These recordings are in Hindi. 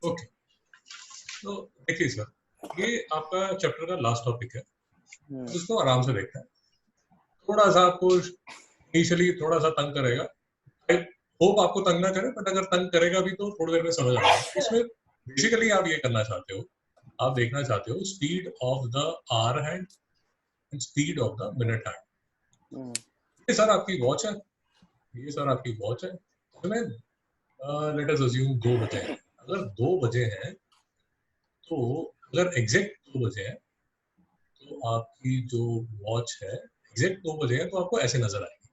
ओके, तो देखिए सर, ये आपका चैप्टर का लास्ट टॉपिक है, उसको आराम से देखते हैं। थोड़ा सा आपको इनिशियली थोड़ा सा तंग करेगा, आई होप आपको तंग ना करे, बट अगर तंग करेगा भी तो थोड़ी देर में समझ आ जाएगा। इसमें बेसिकली आप ये करना चाहते हो, आप देखना चाहते हो speed of the hour hand and speed of the minute hand. ये सर आपकी वॉच है, ये सर आपकी वॉच है, इसमें लेट अस अज्यूम 2 बजे हैं। अगर 2 बजे हैं तो अगर एग्जैक्ट 2 बजे हैं तो आपकी जो वॉच है एग्जैक्ट 2 बजे है तो आपको ऐसे नजर आएगी।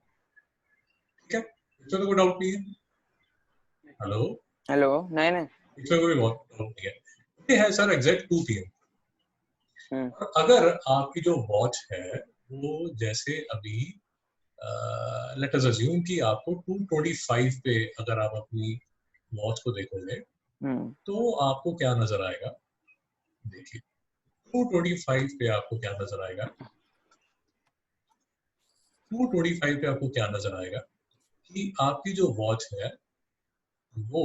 ठीक है, इसमें तो कोई डाउट नहीं है। हेलो हेलो, नहीं नहीं, इसमें कोई डाउट नहीं है। ये है सर एग्जैक्ट 2 PM। अगर आपकी जो वॉच है वो जैसे अभी लेट अस अज्यूम कि आपको 2:25 पे अगर आप अपनी वॉच को देखोगे तो आपको क्या नजर आएगा, देखिए 2:25 पे आपको क्या नजर आएगा, 2:25 पे आपको क्या नजर आएगा कि आपकी जो वॉच है वो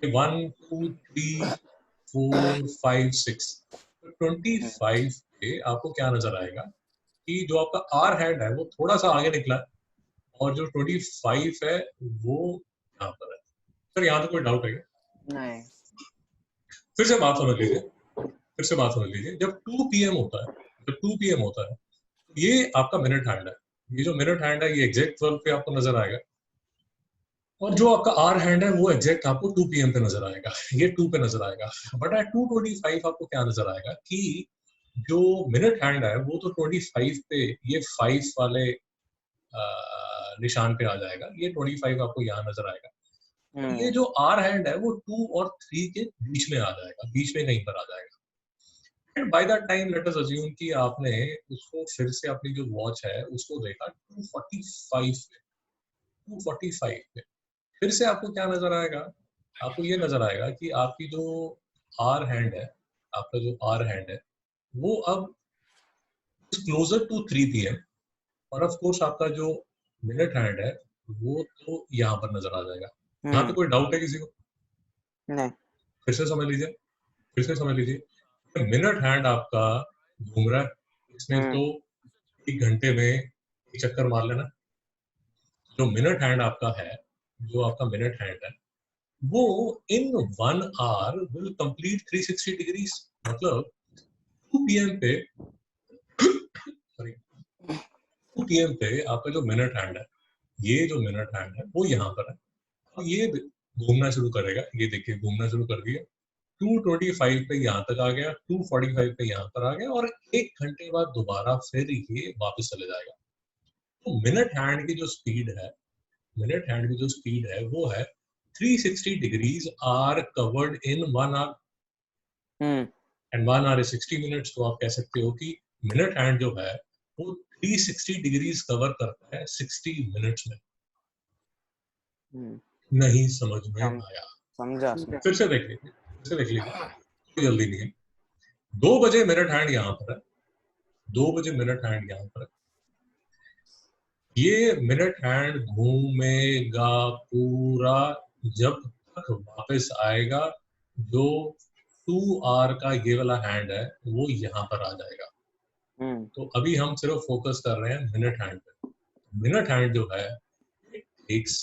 1 2 3 4 5 6 25 पे आपको क्या नजर आएगा कि जो आपका आर हैंड है वो थोड़ा सा आगे निकला है और जो 25 है वो यहाँ पर है। सर यहाँ तो कोई डाउट है क्या? नहीं। फिर से बात समझ लीजिए, फिर से बात समझ लीजिए। जब 2 PM होता है, जब 2 PM होता है, ये आपका मिनट हैंड है। ये जो मिनट हैंड है ये एग्जैक्ट 12 पे आपको नजर आएगा और जो आपका आर हैंड है वो एग्जैक्ट आपको 2 PM पे नजर आएगा, ये 2 पे नजर आएगा। बट एट 2:25 आपको क्या नजर आएगा कि जो मिनट हैंड है वो तो 25 पे ये 5 वाले निशान पे आ जाएगा, ये 25 आपको यहाँ नजर आएगा। ये जो आर हैंड है वो 2 और 3 के बीच में आ जाएगा, बीच में कहीं पर आ जाएगा। And by that time let us assume कि आपने उसको फिर से अपनी जो वॉच है उसको देखा 2:45 पे, 2:45 पे फिर से आपको क्या नजर आएगा, आपको ये नजर आएगा कि आपकी जो आर हैंड है, आपका जो आर हैंड है वो अब क्लोजर टू 3 PM और ऑफ कोर्स आपका जो मिनट हैंड है वो तो यहाँ पर नजर आ जाएगा। यहाँ पे कोई डाउट है किसी को? नहीं। फिर से समझ लीजिए, फिर से समझ लीजिए। मिनट हैंड आपका घूम रहा है, इसमें तो 1 घंटे में एक चक्कर मार लेना। जो मिनट हैंड आपका है, जो आपका मिनट हैंड है वो इन 1 आवर विल कंप्लीट 360 डिग्रीज। मतलब 2 PM पे सॉरी 2 PM पे आपका जो मिनट हैंड है, ये जो मिनट हैंड है वो यहाँ पर है और ये घूमना शुरू करेगा। ये देखिए घूमना शुरू कर दिया, 2:25 पे यहाँ तक आ गया, 2:45 पे यहाँ पर आ गया और 1 घंटे बाद दोबारा फिर ये वापस चले जाएगा। तो मिनट हैंड की जो स्पीड है, मिनट हैंड की जो स्पीड है वो है 360 degrees are covered in 1 hour and 1 hour is 60 minutes. तो आप कह सकते हो कि मिनट हैंड जो है वो 360 डिग्रीज कवर करता है 60 मिनट्स में। नहीं समझ में आया? समझा। फिर से देख लीजिए, फिर से देख लीजिए, कोई जल्दी नहीं है। 2 बजे मिनट हैंड यहाँ पर है, 2 बजे मिनट हैंड यहाँ पर है। ये मिनट हैंड घूमेगा पूरा जब तक वापस आएगा जो 2 आवर का ये वाला हैंड है वो यहाँ पर आ जाएगा। तो अभी हम सिर्फ फोकस कर रहे हैं मिनट हैंड पे। मिनट हैंड जो है टेक्स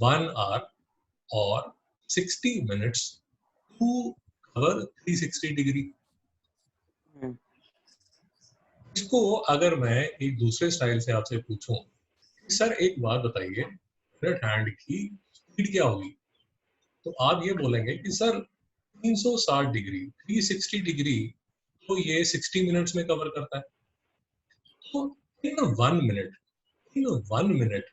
1 आवर और 60 मिनट्स टू कवर 360 डिग्री। इसको अगर मैं एक दूसरे स्टाइल से आपसे पूछूं, सर एक बात बताइए मिनट हैंड की स्पीड क्या होगी, तो आप ये बोलेंगे कि सर 360 डिग्री 360 डिग्री तो ये 60 मिनट्स में कवर करता है। तो इन 1 मिनट, इन 1 मिनट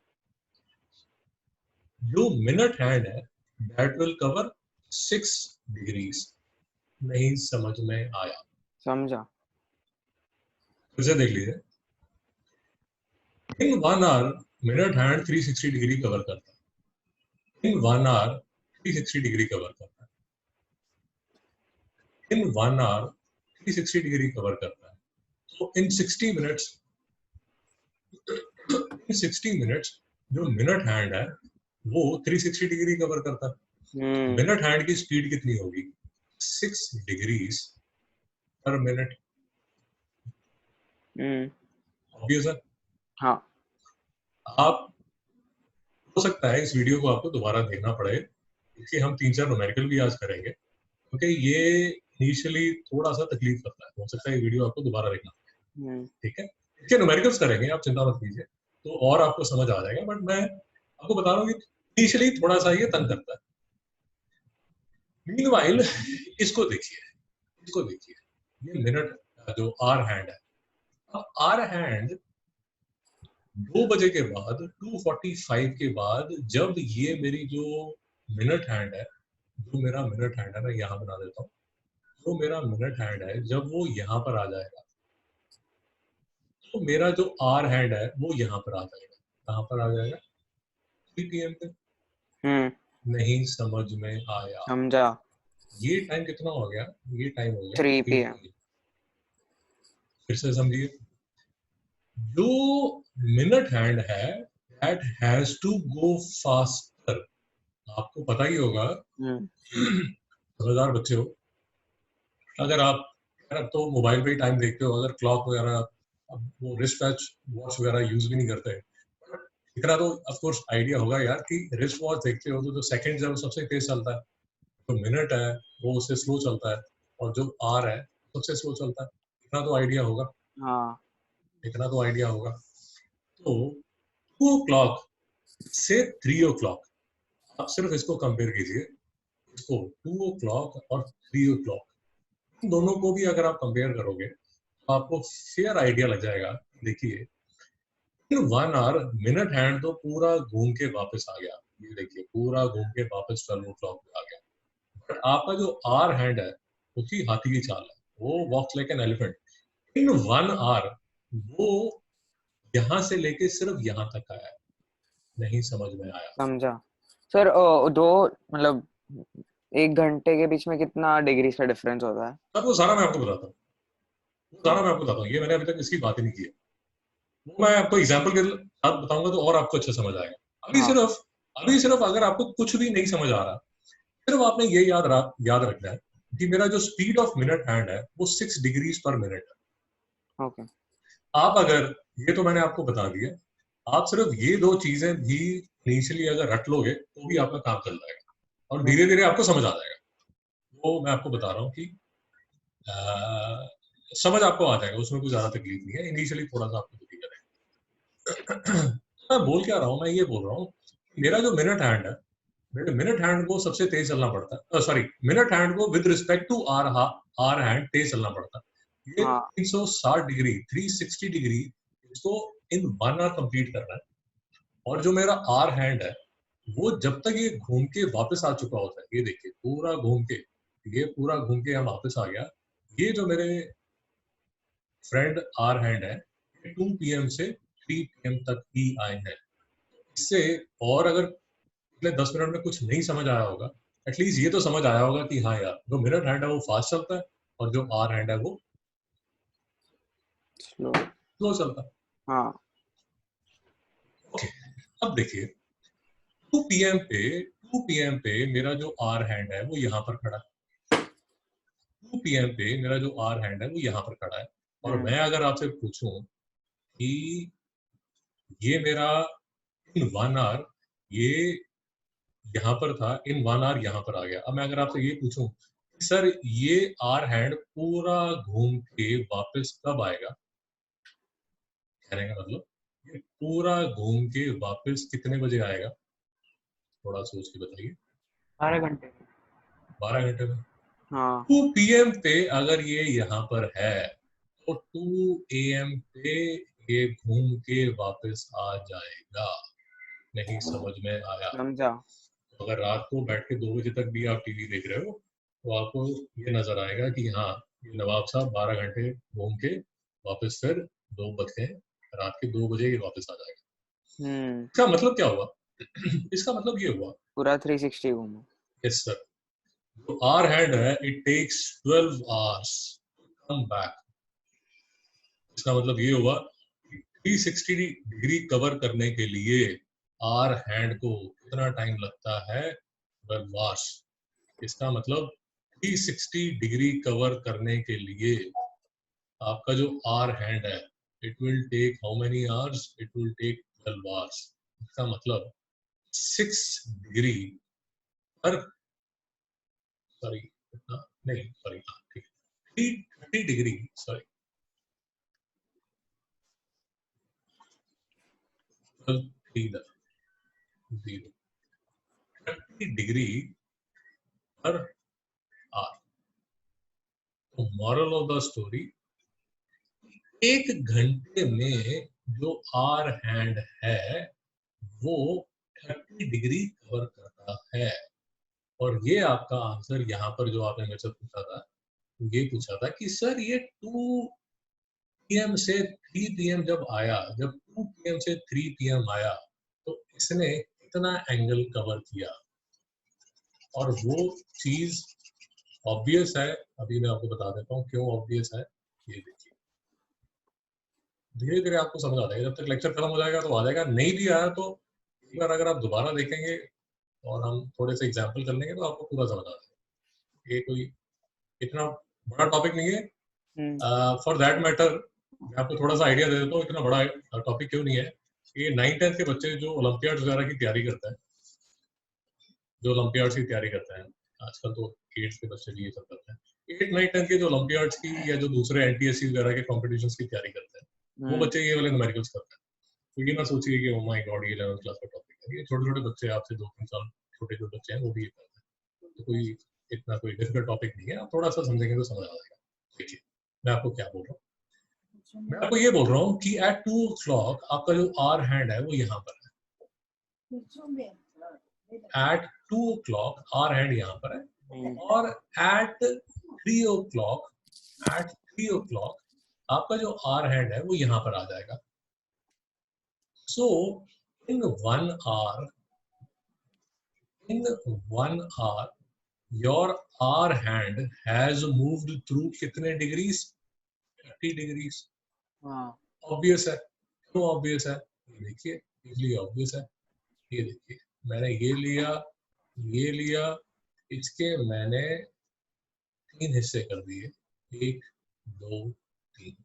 जो मिनट हैंड है दैट विल कवर 6 डिग्रीज। नहीं समझ में आया? समझा। फिर से देख लीजिए, इन 1 our minute hand 360 degree cover करता है, इन 1 आवर 360 डिग्री कवर करता है, इन 1 आवर 360 डिग्री कवर करता है। तो इन 60 मिनट्स, इन 60 मिनट्स जो मिनट हैंड है वो 360 डिग्री कवर करता है। मिनट हैंड की स्पीड कितनी होगी? 6 डिग्रीज पर मिनट। ऑब्वियस है। हाँ आप हो सकता है इस वीडियो को आपको दोबारा देखना पड़े, क्योंकि हम 3-4 न्यूमेरिकल भी आज करेंगे, क्योंकि ये इनिशियली थोड़ा सा तकलीफ करता है। हो सकता है ये वीडियो आपको दोबारा देखना पड़े, ठीक है? इसके न्यूमेरिकल्स करेंगे, आप चिंता मत कीजिए, तो और आपको समझ आ जाएगा। बट मैं आपको बता रहा हूँ कि इनिशियली थोड़ा सा ये तंग करता है। मीनवाइल इसको देखिए, इसको देखिए, ये मिनट जो आर हैंड है, अब आर हैंड 2 बजे के बाद 2:45 के बाद जब ये मेरी जो मिनट हैंड है, जो मेरा मिनट हैंड है, मैं यहाँ बना देता हूँ, जो मेरा मिनट हैंड है जब वो यहाँ पर आ जाएगा, तो मेरा जो आर हैंड है वो यहाँ पर आ जाएगा। कहाँ पर आ जाएगा? 3 PM पे। नहीं समझ में आया? समझा। ये टाइम कितना हो गया? ये टाइम हो गया 3 3 PM। PM। फिर से समझिए, जो मिनट हैंड है that has to go faster. आपको पता ही होगा, समझदार बच्चे हो, अगर आप अब तो मोबाइल पे ही टाइम देखते हो, अगर क्लॉक वगैरह, अब वो रिस्ट वॉच वगैरह यूज भी नहीं करते, इतना तो ऑफ कोर्स आइडिया होगा यार कि रिस्ट वॉच देखते हो तो जो सेकंड है वो सबसे तेज चलता है, जो मिनट है वो उससे स्लो चलता है, और जो आर है सबसे स्लो चलता है। इतना तो आइडिया होगा, हाँ इतना तो आइडिया होगा। तो 2 o'clock से 3 o'clock, आप सिर्फ इसको कंपेयर कीजिए, इसको 2 o'clock और 3 o'clock, इन दोनों को भी अगर आप कंपेयर करोगे तो आपको फेयर आइडिया लग जाएगा। देखिए, इन 1 hour मिनट हैंड तो पूरा घूम के वापस आ गया, ये देखिए पूरा घूम के वापस 12 o'clock पे आ गया। बट आपका जो आर हैंड है उसकी हाथी की चाल है, वो walks like an elephant. In 1 hour वो यहाँ से लेके सिर्फ यहाँ तक आया है। नहीं समझ में आया? समझा सर। दो मतलब 1 घंटे के बीच में कितना डिग्री का डिफरेंस होता है? अब वो सारा मैं आपको बताता हूँ, वो सारा मैं आपको बताता हूँ, ये मैंने अभी तक इसकी बात ही नहीं की है। वो मैं आपको एग्जाम्पल के साथ बताऊंगा तो और आपको अच्छा समझ आएगा। हाँ अभी सिर्फ अगर आपको कुछ भी नहीं समझ आ रहा, सिर्फ आपने ये याद रखना है कि मेरा जो स्पीड ऑफ मिनट हैंड है वो 6 डिग्रीज पर मिनट है। ओके। आप अगर, ये तो मैंने आपको बता दिया, आप सिर्फ ये 2 चीजें भी इनिशियली अगर रट लोगे तो भी आपका काम चल जाएगा, और धीरे धीरे आपको समझ आ जाएगा। वो मैं आपको बता रहा हूँ कि समझ आपको आ जाएगा, उसमें कोई ज्यादा तकलीफ नहीं है। इनिशियली थोड़ा सा आपको दुखी करेगा। मैं बोल क्या रहा हूँ? मैं ये बोल रहा हूँ, मेरा जो मिनट हैंड है, मेरे मिनट हैंड को सबसे तेज चलना पड़ता है, सॉरी, मिनट हैंड को with respect to hour hand तेज चलना पड़ता है। ये हाँ 360 डिग्री 360 डिग्री इसको इन 1 hour कंप्लीट करना है। और जो मेरा आर हैंड है वो जब तक ये घूम के वापस आ चुका होता है, ये देखिए पूरा घूम के, ये पूरा घूम के यहाँ वापस आ गया, ये जो मेरे फ्रेंड आर हैंड है 2 PM से 3 PM तक ही आए हैं। इससे और अगर पिछले 10 मिनट में कुछ नहीं समझ आया होगा, एटलीस्ट ये तो समझ आया होगा कि हाँ यार, जो मिनट हैंड है वो फास्ट चलता है और जो आर हैंड है वो स्लो। स्लो चलता है। हाँ ओके, अब देखिए 2 PM पे 2 PM पे मेरा जो आर हैंड है वो यहाँ पर खड़ा है। 2 PM पे मेरा जो आर हैंड है वो यहाँ पर खड़ा है, और मैं अगर आपसे पूछूं कि ये मेरा इन 1 hour ये यहाँ पर था, इन 1 hour यहाँ पर आ गया। अब मैं अगर आपसे ये पूछूं सर ये आर हैंड पूरा घूम के वापस कब आएगा, कहने का मतलब ये पूरा घूम के वापस कितने बजे आएगा? थोड़ा सोच के बताइए। 12 घंटे। 12 घंटे में। हाँ 2 PM पे अगर ये यहाँ पर है तो 2 AM पे ये घूम के वापस आ जाएगा। नहीं समझ में आया? समझा। अगर रात को बैठ के 2 बजे तक भी आप टीवी देख रहे हो तो आपको ये नजर आएगा कि हाँ, ये नवाब साहब 12 घंटे घूम के वापस फिर 2 बज गए, रात के 2 बजे ये वापस आ जाएगा। इसका मतलब क्या हुआ? इसका मतलब ये हुआ, पूरा 360 घूमो। यस सर, जो आर हैंड है it takes 12 hours come back. इसका मतलब ये हुआ 360 डिग्री कवर करने के लिए आर हैंड को कितना टाइम लगता है 12 hours। इसका मतलब 360 डिग्री कवर करने के लिए आपका जो आर हैंड है, it will take how many hours, it will take 12 hours। इसका मतलब 6 डिग्री पर, सॉरी नहीं सॉरी, ठीक है, 30 डिग्री, सॉरी 30 डिग्री पर आर। तो मॉरल ऑफ द स्टोरी, एक घंटे में जो आर हैंड है वो 30 डिग्री कवर करता है। और ये आपका आंसर यहाँ पर जो आपने मेरे से पूछा था, ये पूछा था कि सर ये 2 PM से 3 PM जब आया, जब 2 PM से 3 PM आया तो इसने कितना एंगल कवर किया। और वो चीज ऑब्वियस है, अभी मैं आपको बता देता हूँ क्यों ऑब्वियस है। ये देखिए, धीरे धीरे आपको समझ आ जाएगा, जब तक लेक्चर खत्म हो जाएगा तो आ जाएगा, नहीं भी आया तो एक बार अगर आप दोबारा देखेंगे और हम थोड़े से एग्जाम्पल कर लेंगे तो आपको पूरा समझ आ जाएगा। ये कोई इतना बड़ा टॉपिक नहीं है। फॉर दैट मैटर मैं आपको थोड़ा सा आइडिया दे देता हूँ, इतना बड़ा टॉपिक क्यों नहीं है। ये 9th-10th के बच्चे जो ओलंपियाड वगैरह की तैयारी करते हैं, जो ओलंपियाड्स की तैयारी करते हैं, आजकल तो 8th के बच्चे भी ये सब करते हैं, 8, 9, 10 के जो ओलंपियाड्स की या जो दूसरे NTSC वगैरह के कॉम्पिटिशन्स की तैयारी करते हैं, वो बच्चे ये वाले न्यूमेरिकल्स करते हैं। तो ये ना सोचिए कि ओ माय गॉड ये 11th क्लास का टॉपिक है। ये छोटे छोटे बच्चे, आपसे 2-3 साल छोटे जो बच्चे हैं वो भी ये करते हैं। तो कोई इतना कोई डिफिकल्ट टॉपिक नहीं है, आप थोड़ा सा समझेंगे तो समझ आ जाएगा। देखिए मैं आपको क्या बोल रहा हूँ, मैं आपको ये बोल रहा हूँ कि एट 2 o'clock आपका जो आर हैंड है वो यहाँ पर है। एट 2 o'clock आर हैंड यहाँ पर है, और एट 3 o'clock, एट 3 o'clock आपका जो आर हैंड है वो यहाँ पर आ जाएगा। So in 1 hour, your R hand has moved through कितने डिग्रीज? 30 डिग्रीज। ऑब्वियस है। क्यों ऑब्वियस है? ये देखिए, इसलिए ऑब्वियस है। ये देखिए, मैंने ये लिया, इसके मैंने 3 हिस्से कर दिए, 1, 2, 3।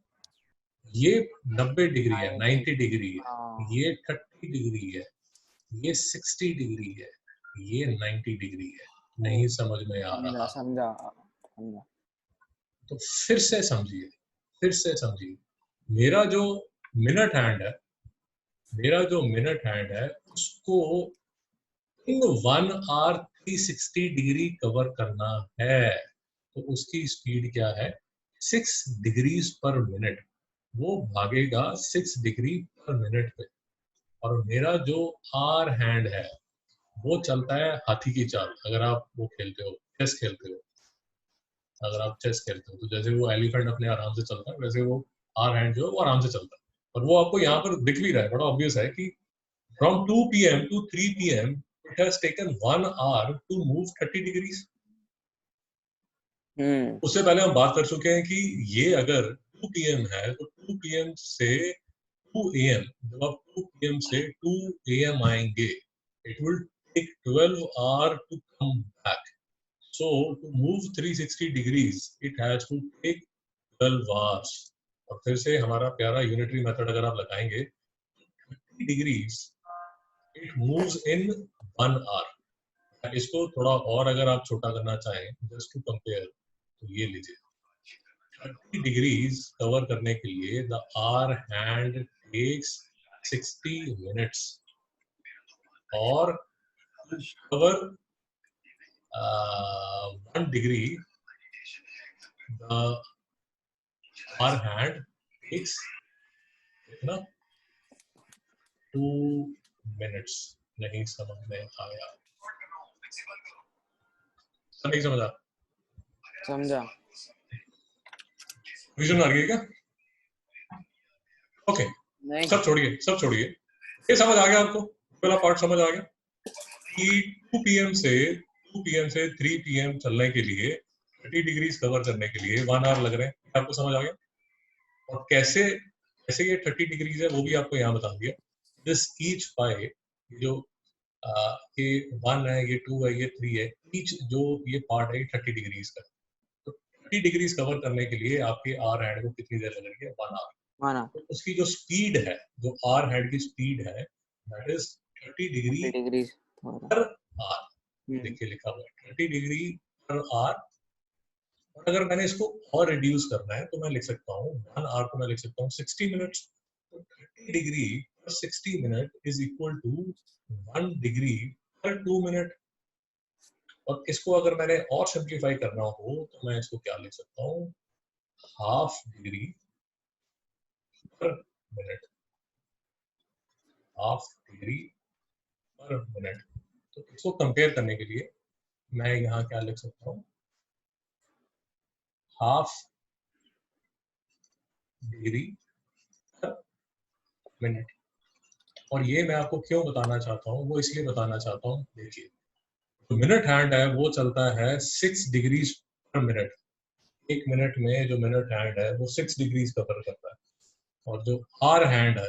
ये 90 डिग्री है, 90 डिग्री है, ये 30 डिग्री है, ये 60 डिग्री है, ये 90 डिग्री है। नहीं समझ में आ रहा? समझा। तो फिर से समझिए, मेरा जो मिनट हैंड है उसको इन 1 hour 360 डिग्री कवर करना है। तो उसकी स्पीड क्या है? 6 डिग्रीज पर मिनट। वो भागेगा 6 डिग्री पर मिनट पे। और मेरा जो आर हैंड है वो चलता है हाथी की चाल। अगर आप वो खेलते हो, चेस खेलते हो, अगर आप चेस खेलते हो तो जैसे वो एलिफेंट अपने आराम से चलता है, वैसे वो आर हैंड जो है वो आराम से चलता है। और वो आपको यहाँ पर दिख भी रहा है, बड़ा ऑब्वियस है कि from 2 PM to 3 PM it has taken 1 hour to move 30 degrees। उससे पहले हम बात कर चुके हैं कि ये अगर 2 PM है तो 2 PM से 2 AM, जब आप 2 PM से 2 AM आएंगे, it will take 12 hour to come back। So to move 360 degrees, it has to take 12 hours। और फिर से हमारा प्यारा यूनिटरी मेथड अगर आप लगाएंगे, 30 degrees it moves in 1 hour। इसको थोड़ा और अगर आप छोटा करना चाहें, जस्ट टू कंपेयर, तो ये लीजिए, 30 डिग्रीज कवर करने के लिए the hour hand takes 60 minutes। और cover 1 degree, the hour hand takes कितना? 2 minutes। नहीं समझ में आया? नहीं समझा? विजन आ गई क्या? ओके, सब छोड़िए, ये समझ आ गया आपको? पहला पार्ट समझ आ गया कि 2 PM से 3 PM चलने के लिए 30 डिग्रीज कवर करने के लिए 1 hour लग रहे हैं। आपको समझ आ गया? और कैसे ये 30 डिग्रीज है वो भी आपको यहाँ बता दिया। दिस ईच पाई ये जो ये 1 है, ये 2 है, ये 3 है, ईच जो ये पार्ट है 30 डिग्रीज का। तो 30 डिग्रीज कवर करने के लिए आपके आर हैंड को कितनी देर लग रही है? 1 आवर। माना तो उसकी जो स्पीड है, जो आर हैंड की स्पीड है, दैट इज 30 डिग्री 30 डिग्री थोड़ा। पर आर। देखिए लिखा हुआ है 30 डिग्री पर आर। और अगर मैंने इसको और रिड्यूस करना है तो मैं लिख सकता हूँ 1 आवर को मैं लिख सकता हूँ 60 मिनट्स। तो 30 डिग्री पर 60 minute is equal to 1 degree पर 2 मिनट। और इसको अगर मैंने और सिंप्लीफाई करना हो तो मैं इसको क्या लिख सकता हूँ? Half degree per minute, half degree per minute. तो इसको कंपेयर करने के लिए मैं यहाँ क्या लिख सकता हूँ? Half degree per minute. और ये मैं आपको क्यों बताना चाहता हूँ, वो इसलिए बताना चाहता हूँ, देखिए जो मिनट हैंड है वो चलता है 6 डिग्रीज पर मिनट। 1 मिनट में जो मिनट हैंड है वो 6 डिग्रीज कवर करता है। और जो आर हैंड है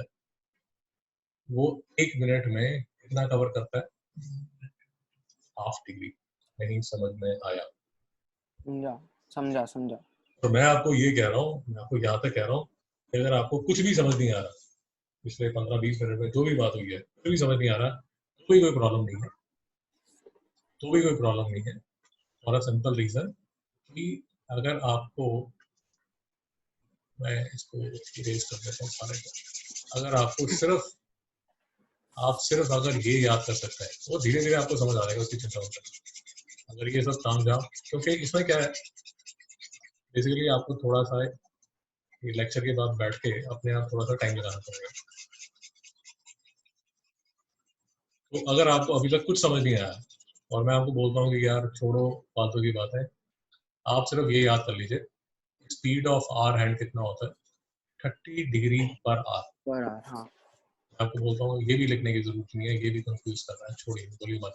वो 1 मिनट में कितना कवर करता है? Half degree. नहीं समझ में आया? समझा समझा समझा। तो मैं आपको ये कह रहा हूँ, मैं आपको यहाँ तक कह रहा हूँ कि अगर आपको कुछ भी समझ नहीं आ रहा पिछले 15-20 मिनट में जो भी बात हुई है, कुछ भी समझ नहीं आ रहा, तो कोई प्रॉब्लम नहीं है, तो भी कोई प्रॉब्लम नहीं है। और सिंपल रीजन कि अगर आपको, मैं इसको इरेज कर देता हूँ सारे को, अगर आपको सिर्फ अगर ये याद कर सकता है तो धीरे धीरे आपको समझ आ जाएगा, उसकी चिंता मत करिए। अगर ये सब काम जाओ, क्योंकि इसमें क्या है, बेसिकली आपको थोड़ा सा ये लेक्चर के बाद बैठ के अपने आप थोड़ा सा टाइम लगाना पड़ेगा। तो अगर आपको अभी तक कुछ समझ नहीं आया और मैं आपको बोलता हूँ कि यार छोड़ो फालतू की बात है, आप सिर्फ ये याद कर लीजिए स्पीड ऑफ आर हैंड कितना होता है? 30 डिग्री पर आवर। बराबर हाँ। मैं आपको बोलता हूँ ये भी लिखने की जरूरत नहीं है, ये भी कंफ्यूज कर रहा है, छोड़िए, बोलिए मत।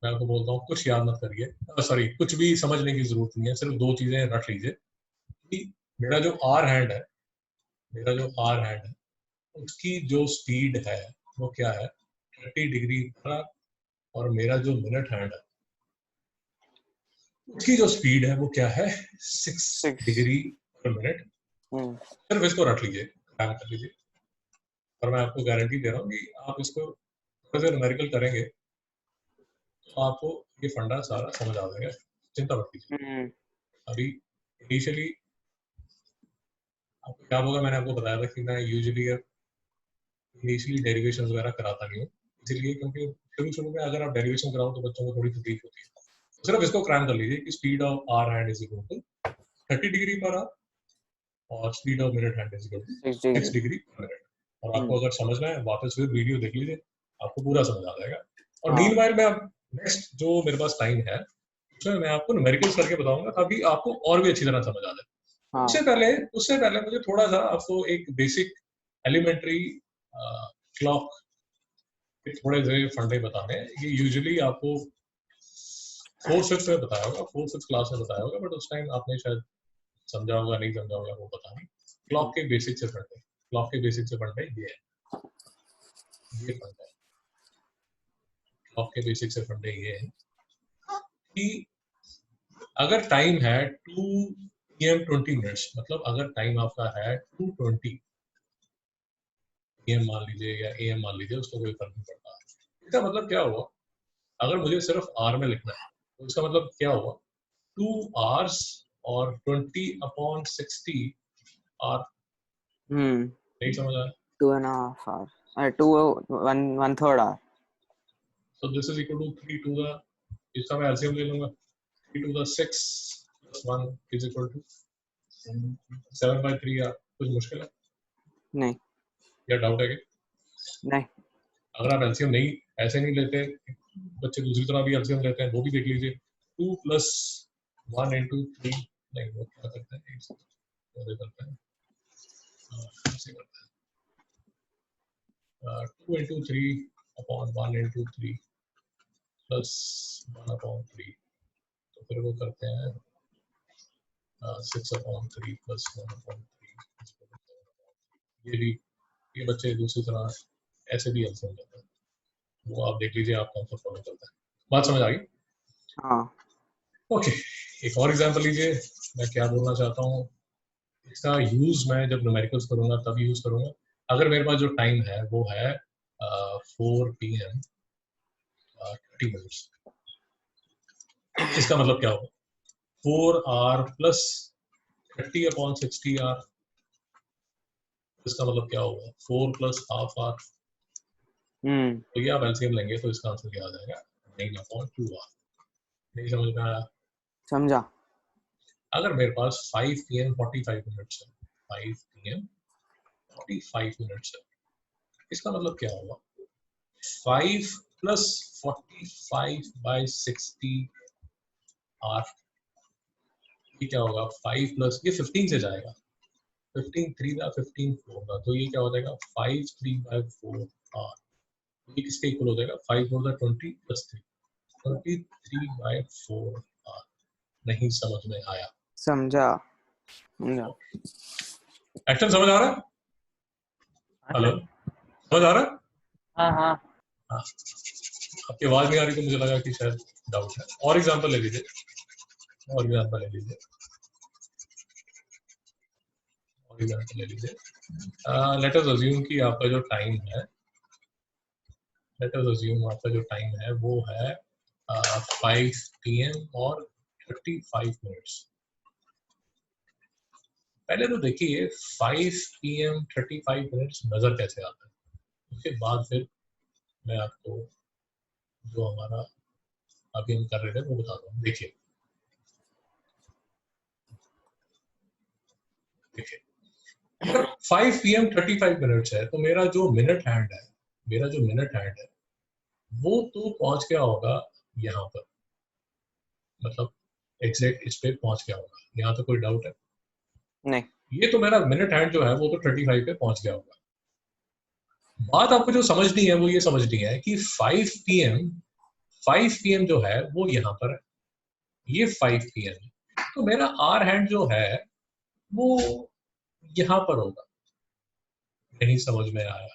मैं आपको बोलता हूँ कुछ याद मत करिए, सॉरी कुछ भी समझने की जरूरत नहीं है, सिर्फ 2 चीजें रख लीजिए कि मेरा जो आर हैंड है, मेरा जो आर हैंड है उसकी जो स्पीड है वो क्या है? 30 डिग्री पर आवर। और मेरा जो मिनट हैंड है उसकी जो स्पीड है वो क्या है? 6 6। Degree per minute. सिर्फ इसको रख लीजिए, काम कर लीजिए। और मैं आपको गारंटी दे रहा हूँ कि आप इसको थोड़ा सा न्यूमेरिकल करेंगे तो आपको ये फंडा सारा समझ आ जाएगा, चिंता मत कीजिए। अभी इनिशियली आपको क्या होगा, मैंने आपको बताया था कि मैं यूजुअली इनिशियली डेरिवेशन वगैरह कराता नहीं हूँ, इसलिए क्योंकि शुरू शुरू में अगर आप डेरिवेशन कराओ तो बच्चों को थोड़ी तकलीफ होती है। तो सिर्फ इसको क्रैम कर लीजिए कि speed of hour hand is equal to 30 degree per hour और speed of minute hand is equal to 6 6 degree. Degree per minute. और आपको अगर समझना है वापस फिर वीडियो देख लीजिए, आपको पूरा समझ आ जाएगा। और हाँ मीनवाइल मैं नेक्स्ट जो मेरे पास टाइम है उसमें मैं आपको न्यूमेरिकल्स करके बताऊंगा ताकि आपको और भी अच्छी तरह समझ आ जाए। हाँ। उससे पहले मुझे थोड़ा सा आपको एक बेसिक एलिमेंट्री क्लॉक के थोड़े से फंडे बताने हैं। ये यूजुअली आपको 4th-5th में बताया होगा, 4th-5th क्लास में बताया होगा, बट उस टाइम आपने शायद समझा होगा नहीं समझा होगा वो पता नहीं। क्लॉक के बेसिक से फंडे, क्लॉक के बेसिक से फंडे ये है, ये फंडा है क्लॉक के बेसिक से फंडे ये है कि अगर टाइम है 2 PM 20 मिनट्स, मतलब अगर टाइम आपका है 2:20 PM मान लीजिए या AM मान लीजिए, उसको कोई फर्क नहीं पड़ता। इसका मतलब क्या हुआ, अगर मुझे सिर्फ आर में लिखना है तो इसका मतलब क्या हुआ, 2 hours और 20/60 आर। नहीं समझ आया? 2.5 hours 1/3 hour। So this is equal to 3 to the, इसका मैं एलसीएम ले लूंगा, 3 to the 6 plus 1 is equal to 7/3 यार, कुछ मुश्किल है नहीं या डाउट है कि? नहीं। अगर आप एलसीएम नहीं ऐसे नहीं लेते, बच्चे दूसरी तरह भी एलसीएम लेते हैं, वो भी देख लीजिए। 2 + 1 × 3, नहीं वो क्या करते हैं, ऐसे करते हैं, ऐसे करते हैं 2 × 3/1 × 3 + 1/3, तो फिर वो करते हैं 6/3 + 1/3। ये भी, ये बच्चे दूसरी तरह ऐसे भी एलसीएम लेते हैं। वो आप देख लीजिए आप कौन सा फॉलो करता है। बात समझ आ गई? हाँ ओके, एक और एग्जांपल लीजिए। मैं क्या बोलना चाहता हूँ, इसका यूज मैं जब न्यूमेरिकल्स करूंगा तब यूज करूंगा। अगर मेरे पास जो टाइम है वो है 4 PM 30 मिनट्स, इसका मतलब क्या होगा? 4 hour प्लस 30/60 hour, इसका मतलब क्या होगा? 4 प्लस हाफ आवर। तो ये आप एलसीएम लेंगे तो इसका आंसर क्या आ जाएगा? 9/2 hour। नहीं समझ में आया? समझा। अगर मेरे पास 5 PM 45 मिनट्स है, 5 PM 45 मिनट्स है, इसका मतलब क्या होगा? 5 प्लस 45/60 आर, ये क्या होगा? 5 प्लस ये 15 से जाएगा, 15 3 होगा, तो ये क्या हो जाएगा? 5 3/4 आर। ये किसके इक्वल हो जाएगा? 5 4 20 प्लस 3 23/4 आर। नहीं समझ में आया? समझा समझा। एक्शन समझ आ रहा है? हेलो, समझ आ रहा है? हाँ हाँ हाँ, आपकी आवाज नहीं आ रही तो मुझे लगा कि शायद डाउट है। और एग्जांपल ले लीजिए, और एग्जांपल ले लीजिए, और एग्जांपल ले लीजिए। लेट अस अज्यूम कि आपका जो टाइम है, लेट अस अज्यूम आपका जो टाइम है वो है 5 PM और 35 मिनट्स। पहले तो देखिए 5 PM 35 मिनट्स नजर कैसे आता है, उसके बाद फिर मैं आपको जो हमारा अभी हम कर रहे थे वो बताता हूँ। देखिए देखिए, अगर 5 PM 35 मिनट्स है तो मेरा जो मिनट हैंड है, मेरा जो मिनट हैंड है वो तो पहुंच गया होगा यहाँ पर, मतलब एग्जैक्ट इस पे पहुंच गया होगा। यहाँ तो कोई डाउट है? नहीं। ये तो मेरा मिनट हैंड जो है वो तो 35 पे पहुंच गया होगा। बात आपको जो समझनी है वो ये समझनी है कि 5 PM जो है वो यहाँ पर है, ये 5 PM है, तो मेरा आर हैंड जो है वो यहाँ पर होगा। नहीं समझ में आया?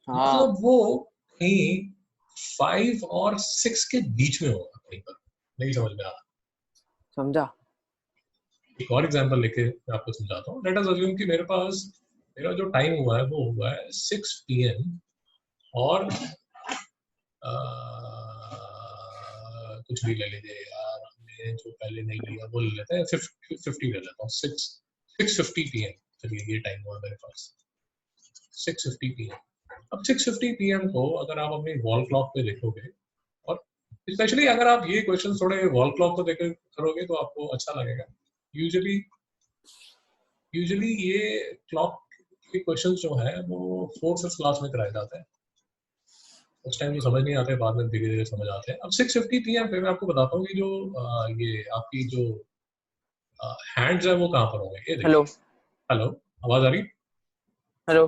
हाँ मतलब वो कहीं 5 और 6 के बीच में होगा कहीं पर। नहीं समझ में आया? समझा। एक और एग्जांपल लेके मैं आपको समझाता हूँ। लेट अस अज्यूम कि मेरे पास मेरा जो टाइम हुआ है वो हुआ है 6 PM और कुछ भी ले लीजिए यार, हमने जो पहले नहीं लिया वो ले लेते हैं, 50 ले लेता हूँ। 6:50 PM, चलिए ये टाइम हुआ मेरे पास 6:50 PM। अब 6:50 PM को अगर आप अपनी वॉल क्लॉक पे देखोगे, और स्पेशली अगर आप ये क्वेश्चन थोड़े वॉल क्लॉक को देकर करोगे तो आपको अच्छा लगेगा। यूजुअली यूजुअली ये क्लॉक के क्वेश्चन जो है वो 4th क्लास में कराए जाते हैं। उस टाइम तो समझ नहीं आते, बाद में धीरे धीरे समझ आते हैं। अब 6:50 PM पे मैं आपको बताता हूँ कि जो ये आपकी जो हैंड्स है वो कहाँ पर होंगे, ये हेलो देखिए। हेलो, आवाज आ रही? हेलो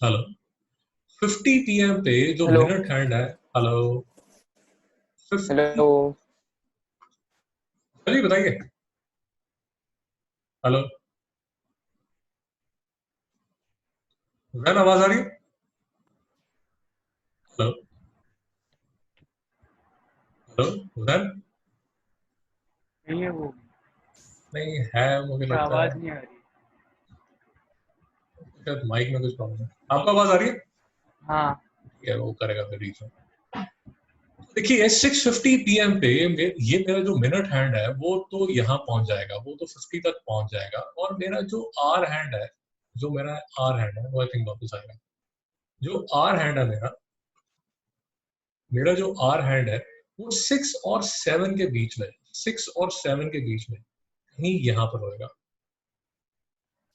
हेलो, 50 PM पे जो हेलो मिनट हैंड है, हेलो, 50, हेलो। चलिए बताइए। हेलो, वैन आवाज आ रही है? हेलो, हेलो, वैन? नहीं है वो, नहीं है, मुझे क्या लगता है आवाज नहीं आ रही। शायद माइक में कुछ प्रॉब्लम है। आपको आवाज आ रही है? हाँ ठीक है, वो करेगा फिर रीच। देखिए 6:50 PM पे ये मेरा जो मिनट हैंड है वो तो यहाँ पहुंच जाएगा, वो तो 50 तक पहुंच जाएगा, और मेरा जो आर हैंड है, जो मेरा आर हैंड है वो आई थिंक वापस आएगा। जो आर हैंड है मेरा मेरा जो आर हैंड है वो 6 और 7 के बीच में, 6 और 7 के बीच में कहीं यहाँ पर होएगा।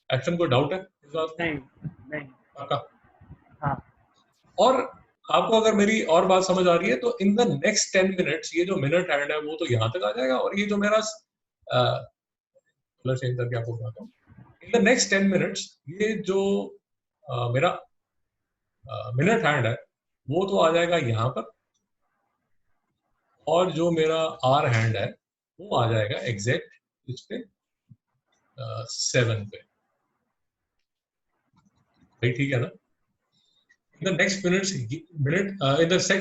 एक्शन, कोई डाउट है इस बात में? नहीं नहीं। पक्का? हाँ और आपको अगर मेरी और बात समझ आ रही है तो इन द नेक्स्ट 10 मिनट्स ये जो मिनट हैंड है वो तो यहाँ तक आ जाएगा, और ये जो मेरा कलर चेंज करके आपको बताता हूँ। इन द नेक्स्ट 10 मिनट्स ये जो मेरा मिनट हैंड है वो तो आ जाएगा यहाँ पर, और जो मेरा आर हैंड है वो आ जाएगा एग्जैक्ट इस पे 7 पे। भाई ठीक है ना? In the next in the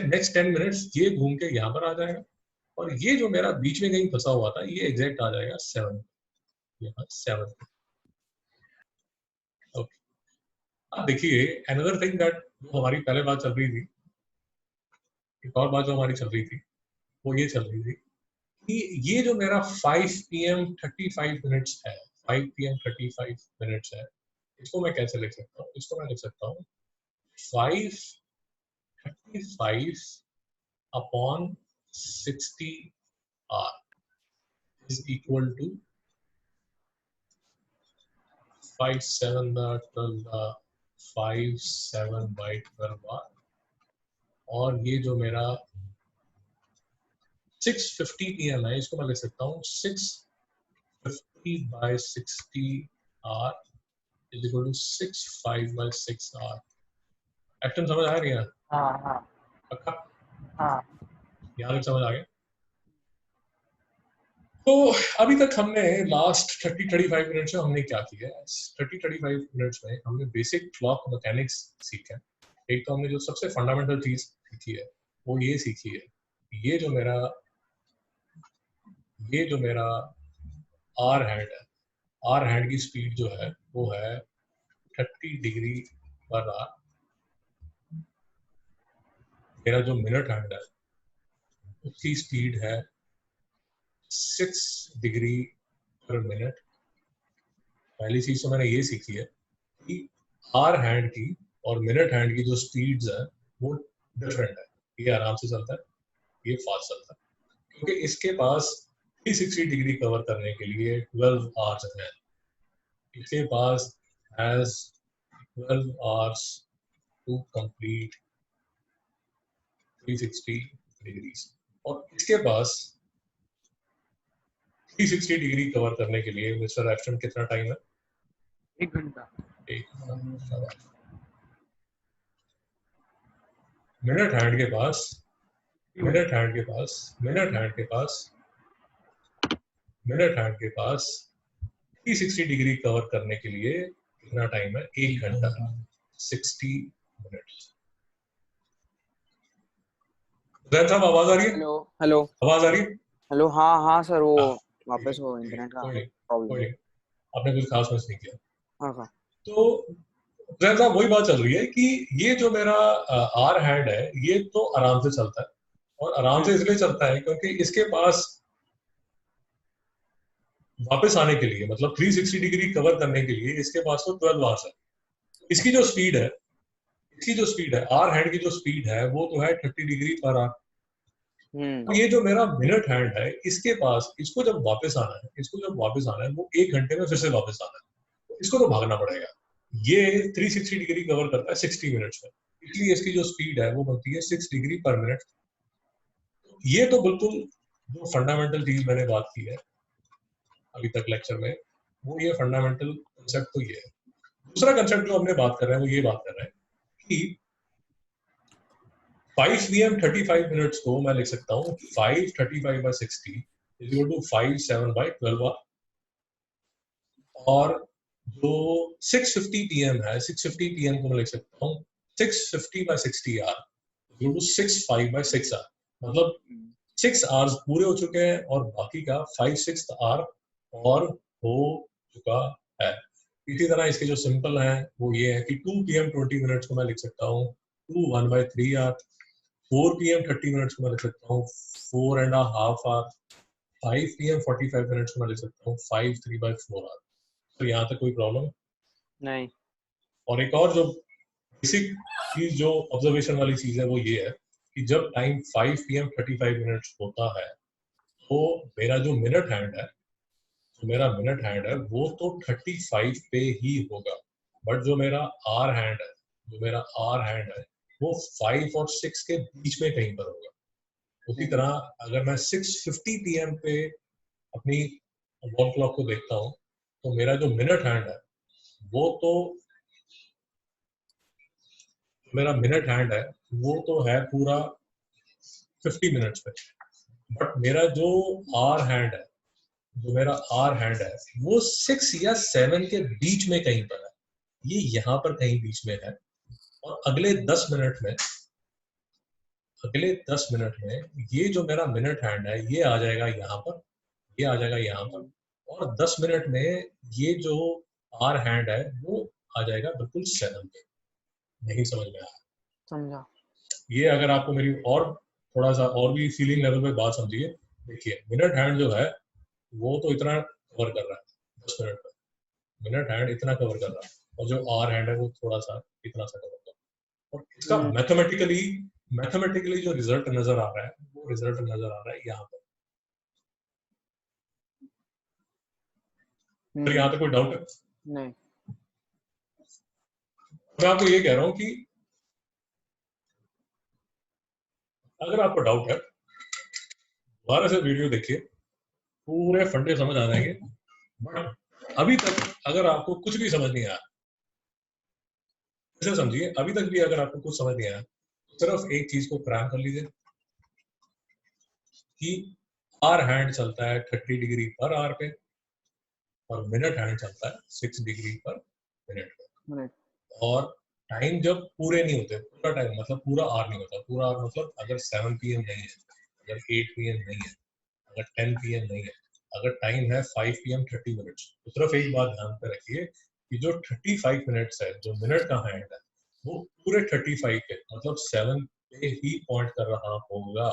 next 10 minutes ये घूम के यहाँ पर आ जाएगा, और ये जो मेरा बीच में कहीं फंसा हुआ था ये एग्जैक्ट आ जाएगा 7, यहाँ 7। ओके, अब देखिए अनदर थिंग दैट हमारी पहले बात चल रही थी, एक और बात जो हमारी चल रही थी वो ये चल रही थी कि ये जो मेरा 5 PM 35 मिनट्स है, 5 PM 35 मिनट्स है, इसको मैं कैसे लिख सकता हूँ? इसको मैं लिख सकता हूँ 535 upon 60 R is equal to 5 7 12 5 7 by 12 R, और ये जो मेरा 650 PM है, इसको मैं लिख सकता हूँ 650 by 60 R is equal to 65 by 6 R। Action समझ आ रही है? हाँ हाँ पक्का? हाँ यहाँ तक समझ आ गया? तो अभी तक हमने लास्ट 30-35 मिनट्स में हमने क्या किया है? 30-35 मिनट्स में हमने बेसिक क्लॉक मैकेनिक्स सीखा है। एक तो हमने जो सबसे फंडामेंटल चीज सीखी है वो ये सीखी है, ये जो मेरा आर हैंड है, आर हैंड की स्पीड जो है वो है 30 डिग्री पर आर। मेरा जो मिनट हैंड है उसकी स्पीड है 6 डिग्री पर मिनट। पहली चीज तो मैंने ये सीखी है कि आर हैंड की और मिनट हैंड की जो स्पीड्स है वो डिफरेंट है। ये आराम से चलता है, ये फास्ट चलता है, क्योंकि इसके पास 360 डिग्री कवर करने के लिए 12 आवर्स है। इसके पास has 12 hours to complete 360 degrees, और इसके पास 360 डिग्री कवर करने के लिए मिस्टर एफ्टन कितना टाइम है? 1 घंटा। मिनट हैंड के पास 360 डिग्री कवर करने के लिए कितना टाइम है? 1 घंटा, 60 मिनट्स। जैन साहब आवाज आ रही है? हेलो हेलो आवाज आ रही है? हेलो, हाँ हाँ सर, वो हाँ, वापस वो इंटरनेट का कोई नहीं, प्रॉब्लम। आपने कुछ खास मिस नहीं किया। हाँ हाँ तो जैन साहब वही बात चल रही है कि ये जो मेरा आर हैंड है ये तो आराम से चलता है, और आराम से इसलिए चलता है क्योंकि इसके पास वापस आने के लिए, मतलब 360 डिग्री कवर करने के लिए इसके पास तो 12 आवर्स है। इसकी जो स्पीड है आर हैंड की जो स्पीड है वो तो है 30 डिग्री पर आवर। ये जो मेरा मिनट हैंड है इसके पास इसको जब वापस आना है वो 1 घंटे में फिर से वापस आना है, इसको तो भागना पड़ेगा। ये 360 डिग्री कवर करता है 60 मिनट्स में, इसलिए इसकी जो स्पीड है वो बनती है 6 डिग्री पर मिनट। ये तो बिल्कुल जो फंडामेंटल चीज मैंने बात की है अभी तक लेक्चर में, वो ये फंडामेंटल कंसेप्ट तो ये है। दूसरा कंसेप्ट जो हमने बात कर रहे हैं वो ये बात कर रहे हैं कि 5 PM 35 मिनट्स को मैं लिख सकता हूँ 535 by 60 is equal to 57 by 12 our, और जो 650 PM है 650 PM को मैं लिख सकता हूँ 650 by 60 hour is equal to 65 by 6 hour. मतलब 6 आवर्स पूरे हो चुके हैं और बाकी का 5/6 आवर और हो चुका है। इसी तरह इसके जो सिंपल है वो ये है कि 2 PM 20 मिनट्स को मैं लिख सकता हूँ 2 1/3 आवर, 4 PM 30 मिनट्स को मैं लिख सकता हूँ 4.5 आवर, 5 PM 45 मिनट्स को मैं लिख सकता हूँ 5 3/4 आवर। तो यहाँ तक कोई प्रॉब्लम नहीं। और एक और जो बेसिक चीज जो ऑब्जर्वेशन वाली चीज है वो ये है कि जब टाइम 5 PM 35 मिनट्स होता है तो मेरा जो मिनट हैंड है वो तो 35 पे ही होगा, बट जो मेरा आर हैंड है वो 5 और 6 के बीच में कहीं पर होगा। उसी तरह अगर मैं 6:50 PM पे अपनी वॉल क्लॉक को देखता हूँ तो मेरा जो मिनट हैंड है वो तो है पूरा 50 मिनट्स पे, बट मेरा जो आर हैंड है वो 6 या 7 के बीच में कहीं पर है। ये यहाँ पर कहीं बीच में है, और अगले 10 मिनट में ये जो मेरा मिनट हैंड है ये आ जाएगा यहाँ पर, ये आ जाएगा यहाँ पर, और 10 मिनट में ये जो आर हैंड है वो आ जाएगा बिल्कुल 7 पे। नहीं समझ में आया? समझा। ये अगर आपको मेरी और थोड़ा सा और भी फीलिंग लेवल पे बात समझिए, देखिए मिनट हैंड जो है वो तो इतना कवर कर रहा है 10 मिनट में, मिनट हैंड इतना कवर कर रहा है, और जो आर हैंड है वो थोड़ा सा इतना सा कवर कर रहा है, और इसका मैथमेटिकली जो रिजल्ट नजर आ रहा है वो रिजल्ट नजर आ रहा है यहाँ पर। तो यहाँ तक कोई डाउट है? नहीं। मैं आपको ये कह रहा हूँ कि अगर आपको डाउट है दोबारा से वीडियो देखिए, पूरे फंडे समझ आ जाएंगे। बट अभी तक अगर आपको कुछ भी समझ नहीं आया, ऐसे समझिए अभी तक भी अगर आपको कुछ समझ नहीं आया तो सिर्फ एक चीज को क्रैम कर लीजिए कि आर हैंड चलता है 30 डिग्री पर आवर पे और मिनट हैंड चलता है 6 डिग्री पर मिनट पे। और टाइम जब पूरे नहीं होते, पूरा टाइम मतलब पूरा आर नहीं होता, पूरा आर मतलब अगर 7 PM नहीं है, अगर 8 PM नहीं है, अगर 10 PM नहीं है, अगर टाइम है 5 PM 30 मिनट्स, तो सिर्फ एक बात ध्यान पे रखिए कि जो 35 मिनट्स है, जो मिनट का हैंड है वो पूरे 35 के मतलब 7 पे ही पॉइंट कर रहा होगा,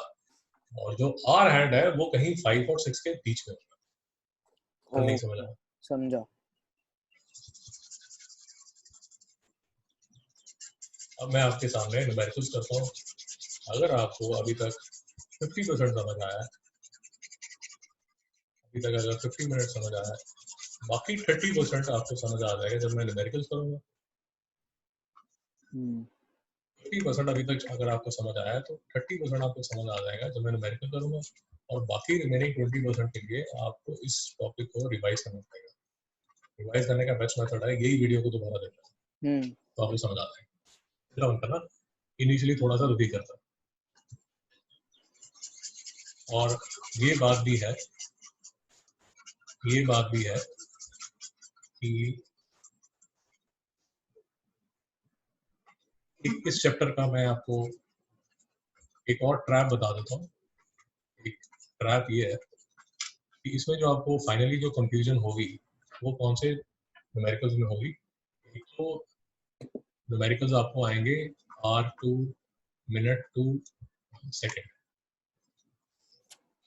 और जो आर हैंड है वो कहीं 5 और 6 के बीच में होगा। तो नहीं समझ आया? समझा। अब मैं आपके सामने न्यूमेरिकल्स करता हूँ। अगर आपको अभी तक 50% समझ आया है, अभी तक अगर 50 मिनट समझ आया है, बाकी 30% आपको समझ आ जाएगा जब मैं न्यूमेरिकल्स करूंगा। 50% अभी तक अगर आपको समझ आया है तो 30% आपको समझ आ जाएगा जब मैं न्यूमेरिकल करूंगा, और बाकी रिमेनिंग 20% के लिए आपको इस टॉपिक को रिवाइज करना पड़ेगा। रिवाइज करने का बेस्ट मेथड है यही वीडियो को दोबारा देखना, तो आपको समझ आ जाएगा। उनका ना इनिशियली थोड़ा सा रुकी करता, और ये बात भी है कि इस चैप्टर का मैं आपको एक और ट्रैप बता देता हूँ। एक ट्रैप ये है कि इसमें जो आपको फाइनली जो कंफ्यूजन होगी वो कौन से न्यूमेरिकल्स में होगी। एक तो न्यूमेरिकल्स आपको आएंगे R2 minute to second,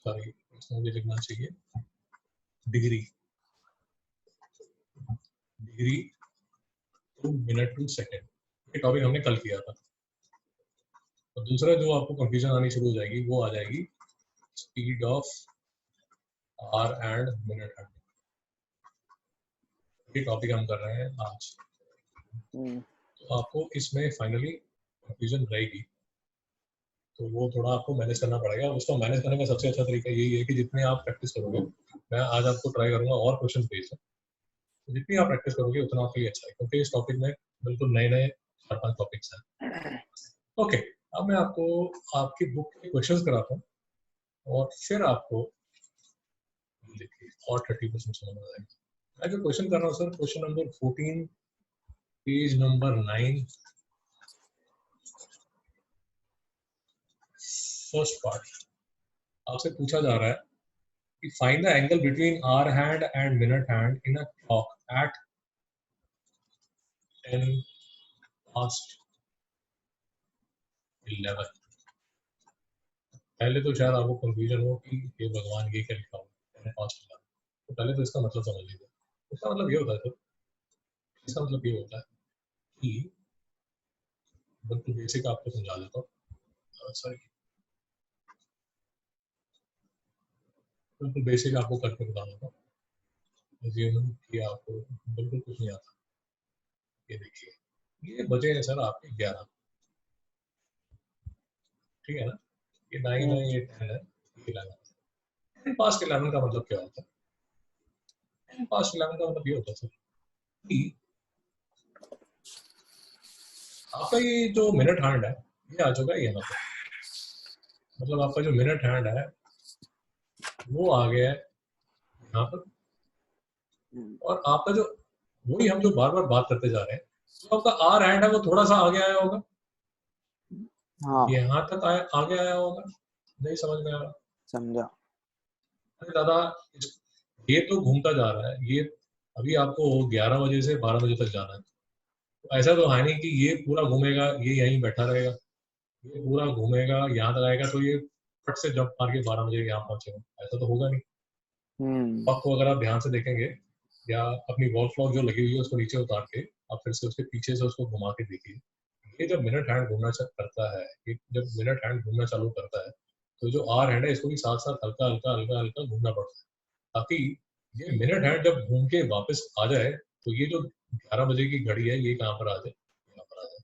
sorry इसमें मुझे लिखना चाहिए degree to minute to second. ये टॉपिक हमने कल किया था। और दूसरा जो आपको कंफ्यूजन आनी शुरू हो जाएगी वो आ जाएगी speed of hour and minute hand. ये टॉपिक हम कर रहे हैं आज। तो आपको इसमें फाइनली कंफ्यूजन रहेगी, तो वो थोड़ा आपको मैनेज करना पड़ेगा। उसको मैनेज करने का सबसे अच्छा तरीका यही है कि जितने आप प्रैक्टिस करोगे, मैं आज आपको ट्राई करूंगा और क्वेश्चन भेज दूं, तो जितनी आप प्रैक्टिस करोगे उतना आपके लिए अच्छा है, क्योंकि इस टॉपिक में बिल्कुल नए नए 4-5 टॉपिक्स हैं। ओके, अब मैं आपको आपकी बुक के क्वेश्चंस कराता हूँ और फिर आपको देखिए और 30% समझ आ जाएगा। मैं जो क्वेश्चन कर रहा हूँ sir, question number 14 page number 9 first part. आपसे पूछा जा रहा है कि find the angle between hour hand and minute hand in a clock at 10 past 11। पहले तो शायद आपको कंफ्यूजन हो कि ये भगवान ये क्या लिखा हुआ है 10 past 11। तो पहले तो इसका मतलब समझ लीजिए। इसका मतलब ये होता है सर, इसका मतलब ये होता है कि बिल्कुल बेसिक आपको समझा देता हूँ। सॉरी, बिल्कुल बेसिक आपको करके बता देता हूँ। कि आपको बिल्कुल कुछ नहीं आता। ये देखिए, ये बजे हैं सर आपके 11, ठीक है ना? ये 9 है, ये 10 है, ये 11। 10 past 11 का मतलब क्या होता है? 10 past 11 का मतलब ये होता है सर कि आपका ये जो मिनट हैंड है ये आ जाएगा यहाँ पे, मतलब आपका जो मिनट हैंड है वो आ गया है यहाँ पर, और आपका जो वही हम जो बार बार बात करते जा रहे हैं तो आपका आर हैंड है वो थोड़ा सा आगे आया होगा, हाँ यहाँ तक आगे आया होगा, नहीं समझ में आ रहा? समझा। अरे दादा, ये तो घूमता जा रहा है, ये अभी आपको 11 बजे से 12 बजे तक जाना है, तो ऐसा तो है नहीं कि ये पूरा घूमेगा, ये यहीं बैठा रहेगा, ये पूरा घूमेगा यहाँ तक आएगा तो ये फट से जंप मार के 12 बजे यहाँ पहुंचेगा, ऐसा तो होगा नहीं। आपको अगर आप ध्यान से देखेंगे या अपनी वॉल क्लॉक जो लगी हुई है उसको नीचे उतार के आप फिर से उसके पीछे से उसको घुमा के देखिए, ये जब मिनट हैंड घूमना करता है, ये जब मिनट हैंड घूमना चालू करता है तो जो आर हैंड है इसको भी साथ साथ हल्का हल्का हल्का हल्का घूमना पड़ता है, ताकि ये मिनट हैंड जब घूम के वापस आ जाए तो ये जो 11 बजे की घड़ी है ये कहाँ पर आ जाए, यहाँ पर आ जाए।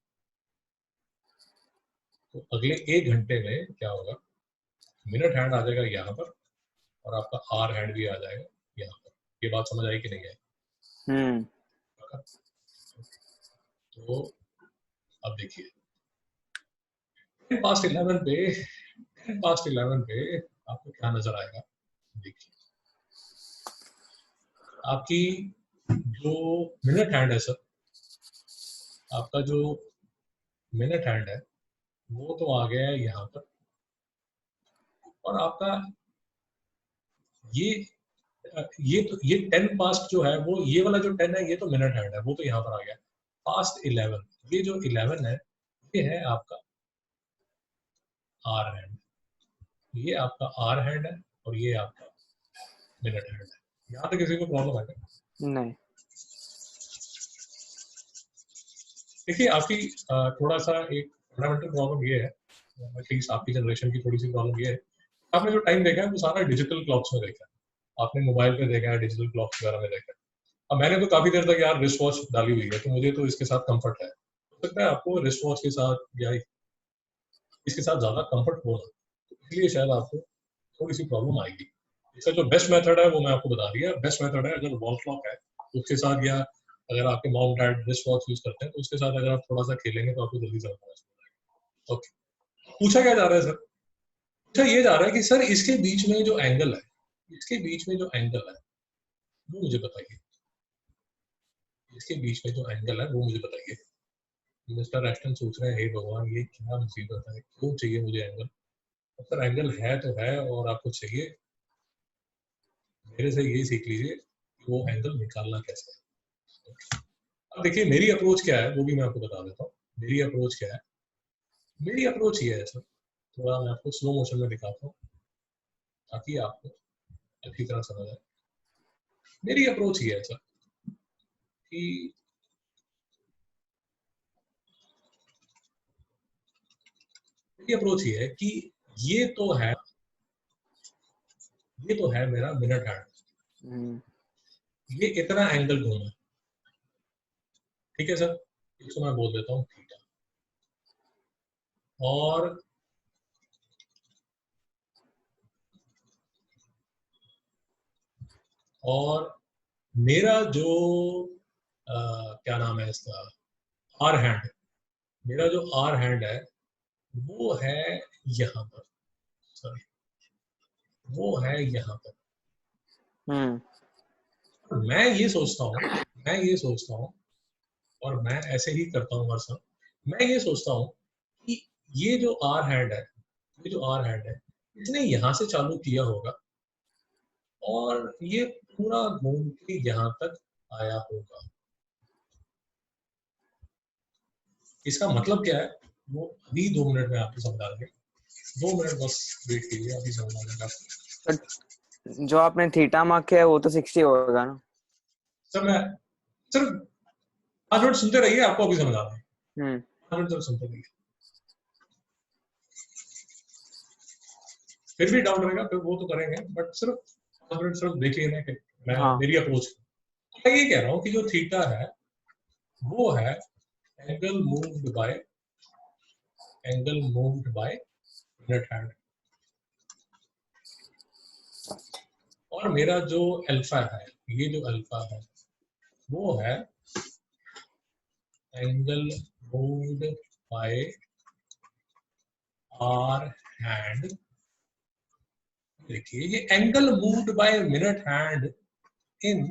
तो अगले 1 घंटे में क्या होगा, मिनट हैंड आ जाएगा यहाँ पर और आपका आर हैंड भी आ जाएगा यहाँ पर। ये बात समझ आई कि नहीं आई? तो अब देखिए 10 past 11 पे आपको क्या नजर आएगा, देखिए आपकी जो मिनट हैंड है सर, आपका जो मिनट हैंड है वो तो आ गया है यहाँ पर, और आपका ये 10 पास्ट जो है वो ये वाला जो 10 है ये तो मिनट हैंड है, वो तो यहाँ पर आ गया। पास्ट 11, ये जो 11 है ये है आपका आर हैंड, ये आपका आर हैंड है और ये आपका मिनट हैंड है। यहाँ पे किसी को प्रॉब्लम है क्या? नहीं। देखिए आपकी थोड़ा सा एक फंडामेंटल प्रॉब्लम ये है, एटलीस्ट आपकी जनरेशन की थोड़ी सी प्रॉब्लम ये है, आपने जो टाइम देखा है वो सारा डिजिटल क्लॉक्स में देखा है, आपने मोबाइल पे देखा है, डिजिटल क्लॉक्स वगैरह में देखा है। अब मैंने तो काफी देर तक यार रिस्ट वॉच डाली हुई है तो मुझे तो इसके साथ कंफर्ट है, हो सकता है आपको रिस्ट वॉच के साथ या इसके साथ ज्यादा कंफर्ट होगा, तो इसलिए शायद आपको थोड़ी सी प्रॉब्लम आएगी। इसका जो बेस्ट मेथड है वो मैं आपको बता दिया। बेस्ट मेथड है अगर वॉल क्लॉक है तो उसके साथ, या अगर आपके mom dad wrist watch use करते हैं तो उसके साथ अगर आप थोड़ा सा खेलेंगे तो आपको जल्दी समझ में आएगा। ओके, पूछा क्या जा रहा है सर? पूछा ये जा रहा है कि सर इसके बीच में जो एंगल है, इसके बीच में जो एंगल है वो मुझे बताइए, इसके बीच में जो एंगल है वो मुझे बताइए। मिस्टर एस्टन सोच रहे हैं हे भगवान ये क्या मुसीबत है, क्यों चाहिए मुझे एंगल? सर एंगल है तो है और आपको चाहिए, मेरे से यही सीख लीजिए कि वो एंगल निकालना कैसे है। अब देखिए मेरी अप्रोच क्या है वो भी मैं आपको बता देता हूँ। मेरी अप्रोच क्या है, मेरी अप्रोच ये है सर, थोड़ा मैं आपको स्लो मोशन में दिखाता हूँ ताकि आपको अच्छी तरह समझ आए। मेरी अप्रोच ये है सर कि मेरी अप्रोच ये है कि ये तो है, ये तो है मेरा मिनट हैंड, ये इतना एंगल घूमा, ठीक है सर, इसको मैं बोल देता हूँ थीटा, और मेरा जो क्या नाम है इसका, आर हैंड, मेरा जो आर हैंड है वो है यहाँ पर, सॉरी वो है यहाँ पर। मैं ये सोचता हूँ और मैं ऐसे ही करता हूँ हर समय, मैं ये सोचता हूँ कि ये जो आर हैंड है, ये जो आर हैंड है इसने यहाँ से चालू किया होगा और ये पूरा घूम के यहाँ तक आया होगा। इसका मतलब क्या है वो अभी 2 मिनट में आपको समझा देंगे, 2 मिनट बस वेट कीजिए, अभी समझ आ जाएगा आपको। जो आपने थीटा मार्क किया है वो तो 60 होगा ना? सर 5 मिनट सुनते रहिए, आपको अभी समझ आ रहा है। 5 मिनट तक सुनते रहिए, फिर भी डाउट रहेगा फिर वो तो करेंगे, बट सिर्फ 5 मिनट सिर्फ देखिए ना कि मैं मेरी अप्रोच, मैं ये कह रहा हूँ कि जो थीटा है वो है angle moved by minute hand, और मेरा जो अल्फा है, ये जो अल्फा है वो है angle moved by hour hand. देखिए ये angle moved by minute hand in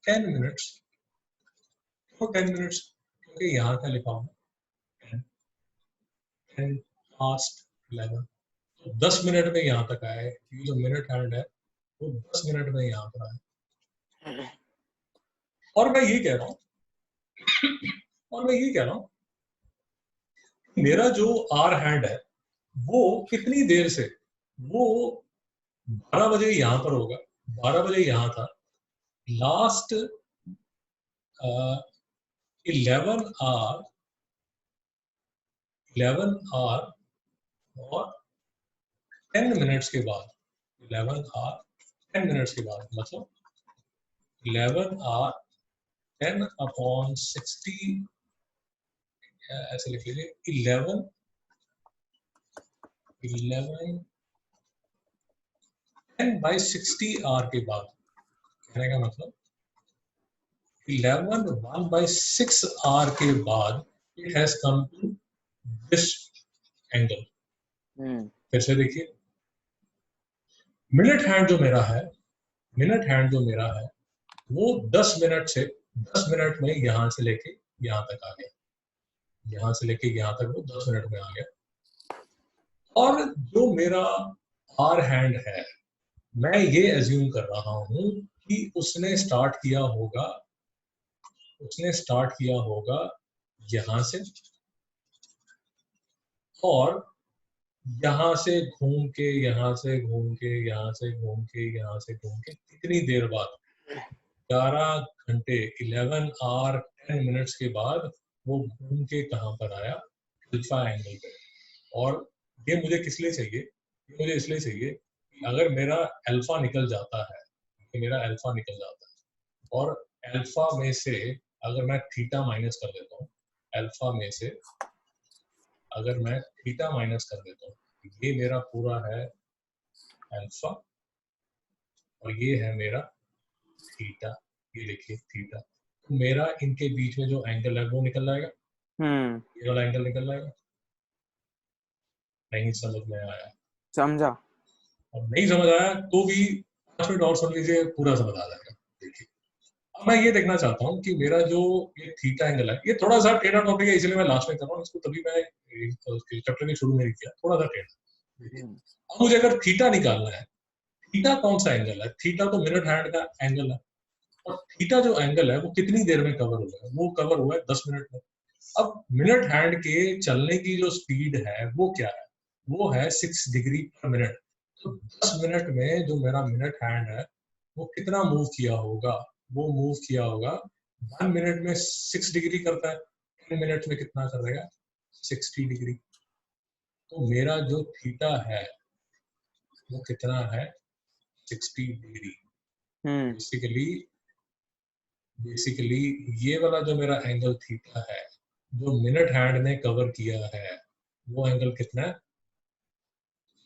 10 minutes, for 10 minutes क्योंकि यहाँ का लिखा हुआ 10 past 11, तो 10 मिनट में यहाँ तक आया है। ये जो मिनट हैंड है वो 10 मिनट में यहाँ पर आया। और मैं ये कह रहा हूँ मेरा जो आर हैंड है वो कितनी देर से, वो 12 बजे यहाँ पर होगा, 12 बजे यहाँ था, लास्ट 11 आवर और 10 मिनट्स के बाद, 11 आवर 10 मिनट्स के बाद, मतलब 11 आवर 10 अपॉन 60, ऐसे लिख लीजिए 11 10 by 60 आवर के बाद, कहने का मतलब 11 1 by 6 आवर के बाद it has come to this angle। फिर से देखिए, मिनट हैंड जो मेरा है वो 10 मिनट से 10 मिनट में यहां से लेके यहां तक आ गया, यहां से लेके यहां तक वो 10 मिनट में आ गया। और जो मेरा आर हैंड है, मैं ये एज्यूम कर रहा हूं कि उसने स्टार्ट किया होगा यहां से, और यहां से घूम के कितनी देर बाद, 11 घंटे 11 आवर 10 मिनट्स के बाद वो घूम के कहां पर आया, अल्फा एंगल पे। और ये मुझे किस लिए चाहिए, ये मुझे इसलिए चाहिए कि अगर मेरा अल्फा निकल जाता है, और अल्फा में से अगर मैं थीटा माइनस कर देता हूँ, अगर मैं थीटा माइनस कर देता हूँ, ये मेरा पूरा है अल्फा और ये है मेरा थीटा, ये देखिए थीटा, तो मेरा इनके बीच में जो एंगल है वो निकल जाएगा, ये वाला एंगल निकल जाएगा। नहीं समझ में आया? समझा। और नहीं समझ आया तो भी 5 मिनट और सुन लीजिए, पूरा समझ आ जाएगा। देखिए, अब मैं ये देखना चाहता हूँ कि मेरा जो ये थीटा एंगल है, ये थोड़ा सा टेढ़ा टॉपिक है इसलिए मैं लास्ट में कर रहा हूँ इसको, तभी मैं चैप्टर के शुरू में ही किया, थोड़ा सा टेढ़ा। अब मुझे अगर थीटा निकालना है, थीटा कौन सा एंगल है, थीटा तो मिनट हैंड का एंगल है, और थीटा जो एंगल है वो कितनी देर में कवर हुआ है, वो कवर हुआ है 10 मिनट में। अब मिनट हैंड के चलने की जो स्पीड है वो क्या है, वो है 6 डिग्री पर मिनट। तो 10 मिनट में जो मेरा मिनट हैंड है वो कितना मूव किया होगा, वो मूव किया होगा 1 मिनट में 6 डिग्री करता है, 10 मिनट में कितना कर देगा, 60 डिग्री। तो मेरा जो थीटा है वो कितना है, 60 डिग्री। बेसिकली ये वाला जो मेरा एंगल थीटा है जो मिनट हैंड ने कवर किया है, वो एंगल कितना है,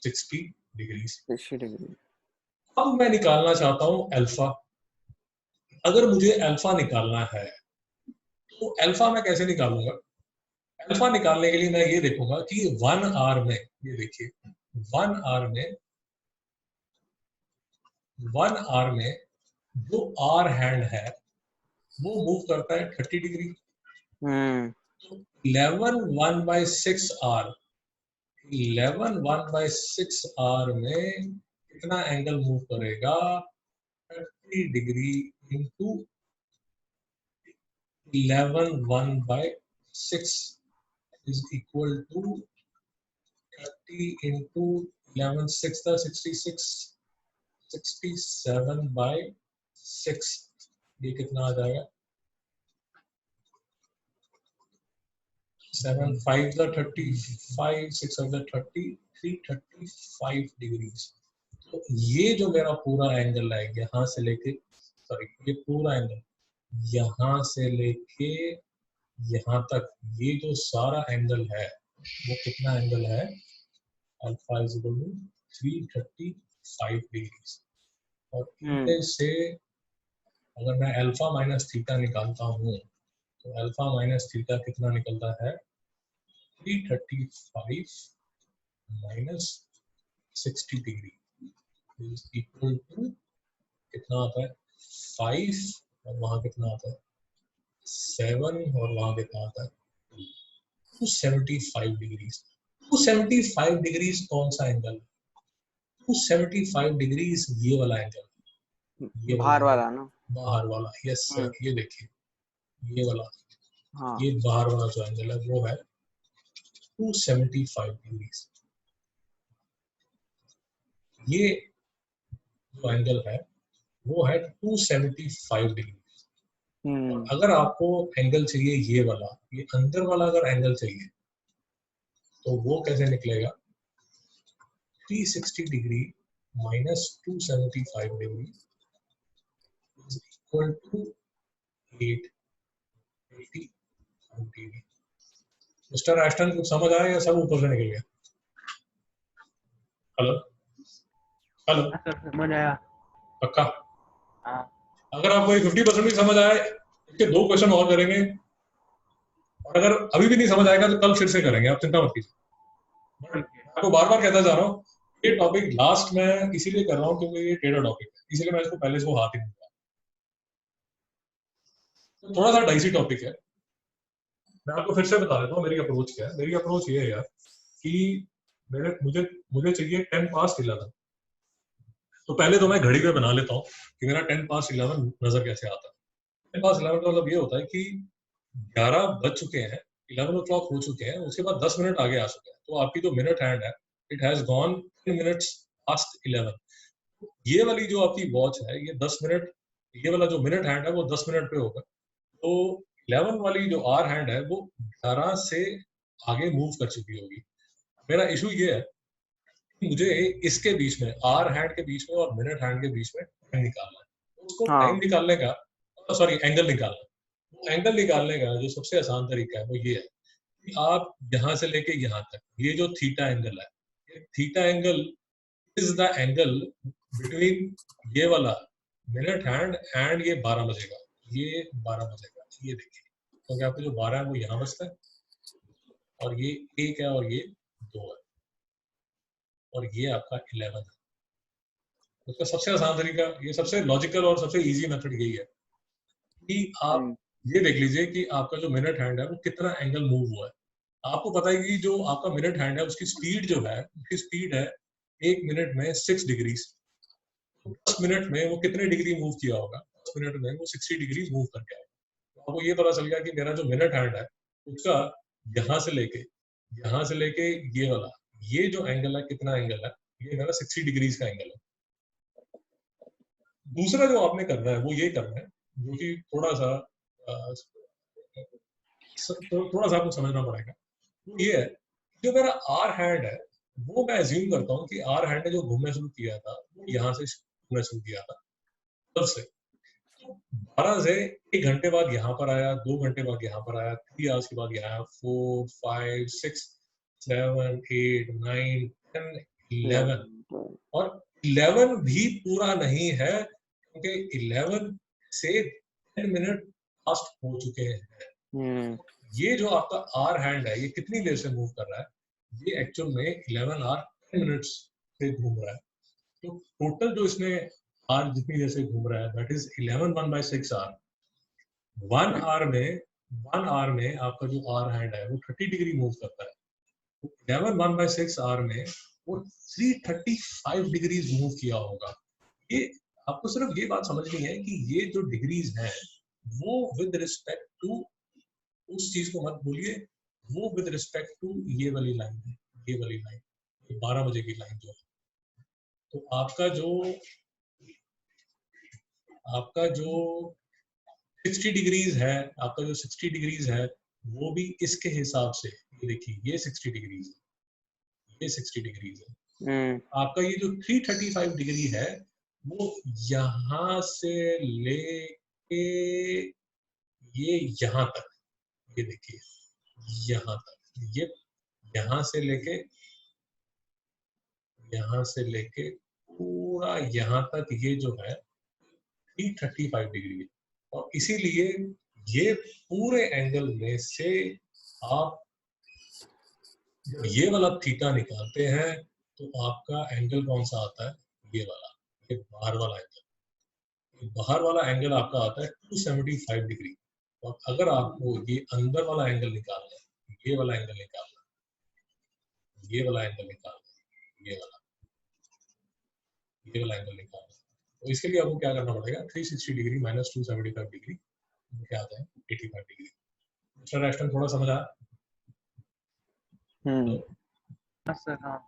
60 डिग्री। 60 डिग्री। अब मैं निकालना चाहता हूं अल्फा। अगर मुझे अल्फा निकालना है तो अल्फा मैं कैसे निकालूंगा, अल्फा निकालने के लिए मैं ये देखूंगा कि 1 आवर में, ये देखिए 1 आवर में जो आर हैंड है वो मूव करता है 30 डिग्री। तो 11 1 by 6 आर, 11 1 by 6 आर में कितना एंगल मूव करेगा, 30 degree into 11 1 by 6 is equal to 30 into 11 6 था 66, 67 by 6, ये कितना आ जाएगा, 7 5 the 35, 6 of the 30, 335 डिग्रीज। तो ये जो मेरा पूरा एंगल है यहाँ से लेके, सॉरी ये पूरा एंगल यहाँ से लेके यहाँ तक, ये जो सारा एंगल है वो कितना एंगल है, alpha is equal to 335 degrees. और इनमें से अगर मैं अल्फा माइनस थीटा निकालता हूँ तो अल्फा माइनस थीटा कितना निकलता है, 335 minus 60 degree is equal to कितना आता है 5, और वहां कितना आता है 7 और वहां पे कहा था 275 डिग्रीज। 275 डिग्रीज कौन सा एंगल? 275 डिग्रीज ये वाला एंगल, ये वाला बाहर एंगल, वाला ना। बाहर वाला। यस सर, ये देखिए ये वाला, हाँ ये बाहर वाला जो एंगल है वो है 275 डिग्रीज। ये जो एंगल है वो है 275 डिग्री। अगर आपको एंगल चाहिए ये वाला, ये अंदर वाला अगर एंगल चाहिए तो वो कैसे निकलेगा? 360 degree minus 275 degree is equal to 880 degree. Mister Aston, कुछ समझ आया या सब ऊपर से निकल गया? हेलो हेलो, हाँ सर समझ आया। पक्का? हाँ अगर आपको ये 50% भी समझ आए, इसके 2 क्वेश्चन और करेंगे, और अगर अभी भी नहीं समझ आएगा तो कल फिर से करेंगे, आप चिंता मत कीजिए। ठीक है। आपको बार बार कहता जा रहा हूँ, ये टॉपिक लास्ट में इसीलिए कर रहा हूँ क्योंकि ये टेढ़ा टॉपिक है, इसीलिए मैं इसको पहले इसको हाथ ही नहीं दूंगा। तो थोड़ा सा डाइसी टॉपिक है। मैं आपको फिर से बता देता हूँ मेरी अप्रोच क्या है। मेरी अप्रोच ये है यार कि मुझे चाहिए 10 past 11। तो पहले तो मैं घड़ी पे बना लेता हूँ कि मेरा 10 past 11 नजर कैसे आता है। 10 past 11 का मतलब ये होता है कि 11 बज चुके हैं, 11 o'clock हो चुके हैं, उसके बाद 10 मिनट आगे आ चुके हैं, तो आपकी जो मिनट हैंड है it has gone 10 minutes past 11। ये वाली जो आपकी वॉच है ये 10 मिनट, ये वाला जो मिनट हैंड है वो 10 मिनट पे होगा। तो 11 वाली जो आर हैंड है वो 11 से आगे मूव कर चुकी होगी। मेरा इशू ये है कि मुझे इसके बीच में, आर हैंड के बीच में और मिनट हैंड के बीच में टाइम निकालना है। उसको हाँ टाइम निकालने का, सॉरी एंगल निकालना है। वो एंगल निकालने का जो सबसे आसान तरीका है वो ये है कि आप यहाँ से लेके यहाँ तक, ये जो थीटा एंगल है, ये theta angle is the angle between ये वाला मिनट हैंड एंड ये 12 बजेगा, ये 12 बजेगा। ये देखिए, क्योंकि आपको जो 12 है वो यहाँ बजता है, और ये 1 है और ये 2 है, और ये आपका 11 है। उसका सबसे आसान तरीका, ये सबसे लॉजिकल और सबसे इजी मेथड यही है कि आप ये देख लीजिए कि आपका जो मिनट हैंड है वो कितना एंगल मूव हुआ है। आपको पता है कि जो आपका मिनट हैंड है उसकी स्पीड जो है, उसकी स्पीड है 1 मिनट में 6 डिग्री। 10 मिनट में वो कितने डिग्री मूव किया होगा? 10 मिनट में वो 60 डिग्री मूव करके आएगा। तो आपको ये पता चल गया कि मेरा जो मिनट हैंड है उसका यहाँ से लेके ये वाला, ये जो एंगल है कितना एंगल है? ये मेरा 60 डिग्रीज का एंगल है। दूसरा जो आपने करना है वो ये करना है, जो कि थोड़ा सा थोड़ा सा आपको समझना पड़ेगा, वो ये है जो मेरा आर हैंड है वो मैं अज्यूम करता हूँ कि आर हैंड ने जो घूमना शुरू किया था वो यहाँ से घूमना शुरू किया था 12 से। तो 12 से 1 घंटे बाद यहाँ पर आया, 2 घंटे बाद यहाँ पर आया, 3 आवर्स के बाद यहाँ आया, 4 5 6 7 8 9 10 11। और 11 भी पूरा नहीं है क्योंकि 11 से 10 मिनट पास्ट हो चुके हैं। ये जो आपका आर हैंड है ये कितनी देर से मूव कर रहा है? ये एक्चुअल में 11 आवर 10 मिनट्स से घूम रहा है। तो टोटल जो इसने आर जितनी देर से घूम रहा है दैट इज 11 1/6 आवर। 1 आवर में आपका जो आर हैंड है वो 30 डिग्री मूव करता है। तो 11 1/6 आवर में वो 335 डिग्रीज मूव किया होगा। ये आपको सिर्फ ये बात समझनी है कि ये जो डिग्रीज हैं वो विद रिस्पेक्ट टू, उस चीज को मत भूलिए, वो विद रिस्पेक्ट टू ये वाली लाइन है, ये वाली लाइन, ये 12 बजे की लाइन जो है। तो आपका जो 60 डिग्रीज है, आपका जो 60 डिग्रीज है वो भी इसके हिसाब से, ये देखिए ये 60 डिग्रीज है, ये 60 डिग्रीज है। आपका ये जो 335 डिग्री है वो यहाँ से लेके ये यहाँ तक, ये देखिए यहाँ तक, ये यहाँ से लेके पूरा यहाँ तक ये जो है 335 डिग्री है। और इसीलिए ये पूरे एंगल में से आप जब ये वाला थीटा निकालते हैं तो आपका एंगल कौन सा आता है? ये वाला, ये बाहर वाला एंगल। बाहर वाला एंगल आपका आता है 275 डिग्री। और अगर आपको ये अंदर वाला एंगल निकालना है, ये वाला एंगल निकालना है, ये वाला एंगल निकालना है, ये वाला एंगल निकालना है, तो इसके लिए आपको क्या करना पड़ेगा, 360 डिग्री माइनस 275 डिग्री क्या आता है 85 डिग्री। मिस्टर एस्टन थोड़ा समझ आया? हाँ सर हाँ।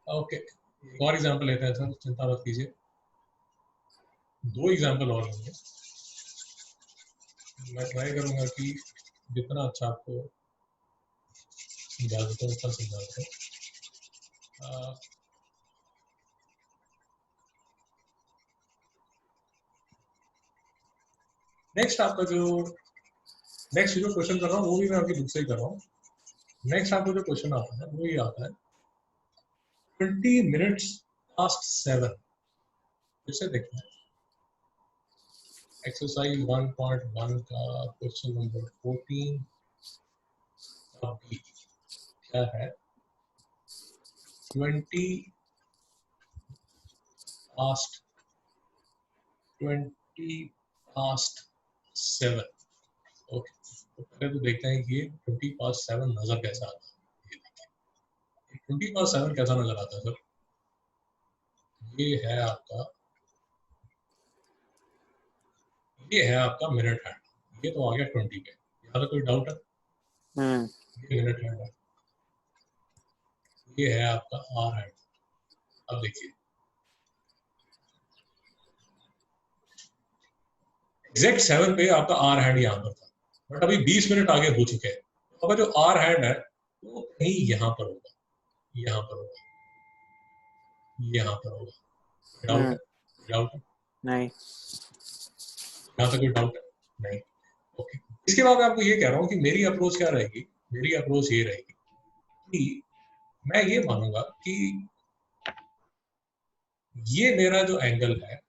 ओके, एक और एग्जांपल लेते हैं सर, चिंता मत कीजिए, 2 एग्जांपल और लेंगे। मैं ट्राई करूंगा कि जितना अच्छा आपको समझा सकता हूँ उतना समझा सकता हूँ। नेक्स्ट आपका जो क्वेश्चन कर रहा हूँ वो भी मैं आपकी बुक से ही कर रहा हूँ। नेक्स्ट आपको जो क्वेश्चन आता है वो ये आता है 20 minutes past 7। फिर देखते हैं एक्सरसाइज 1.1 का क्वेश्चन नंबर 14 का बी क्या है, 20 past 7। ओके, तो पहले तो देखते हैं कि ये 20 past 7 नजर कैसा आता है। ये देखिए 20 past 7 कैसा नजर आता है सर, ये है आपका मिनट हैंड, ये तो आ गया 20 पे, यहाँ तक कोई डाउट है? ये मिनट हैंड है, ये है आपका आर हैंड। अब देखिए एग्जैक्ट 7 पे आपका आर हैंड यहाँ पर था, बट अभी 20 मिनट आगे हो चुके हैं, तो आपका जो आर हैंड है वो कहीं यहाँ पर होगा, यहाँ पर होगा, यहाँ पर होगा। डाउट है? डाउट है? नहीं। यहाँ तक कोई डाउट है? नहीं। ओके, इसके बाद मैं आपको ये कह रहा हूँ कि मेरी अप्रोच क्या रहेगी, मेरी अप्रोच ये रहेगी कि मैं ये मानूंगा कि ये मेरा जो एंगल है,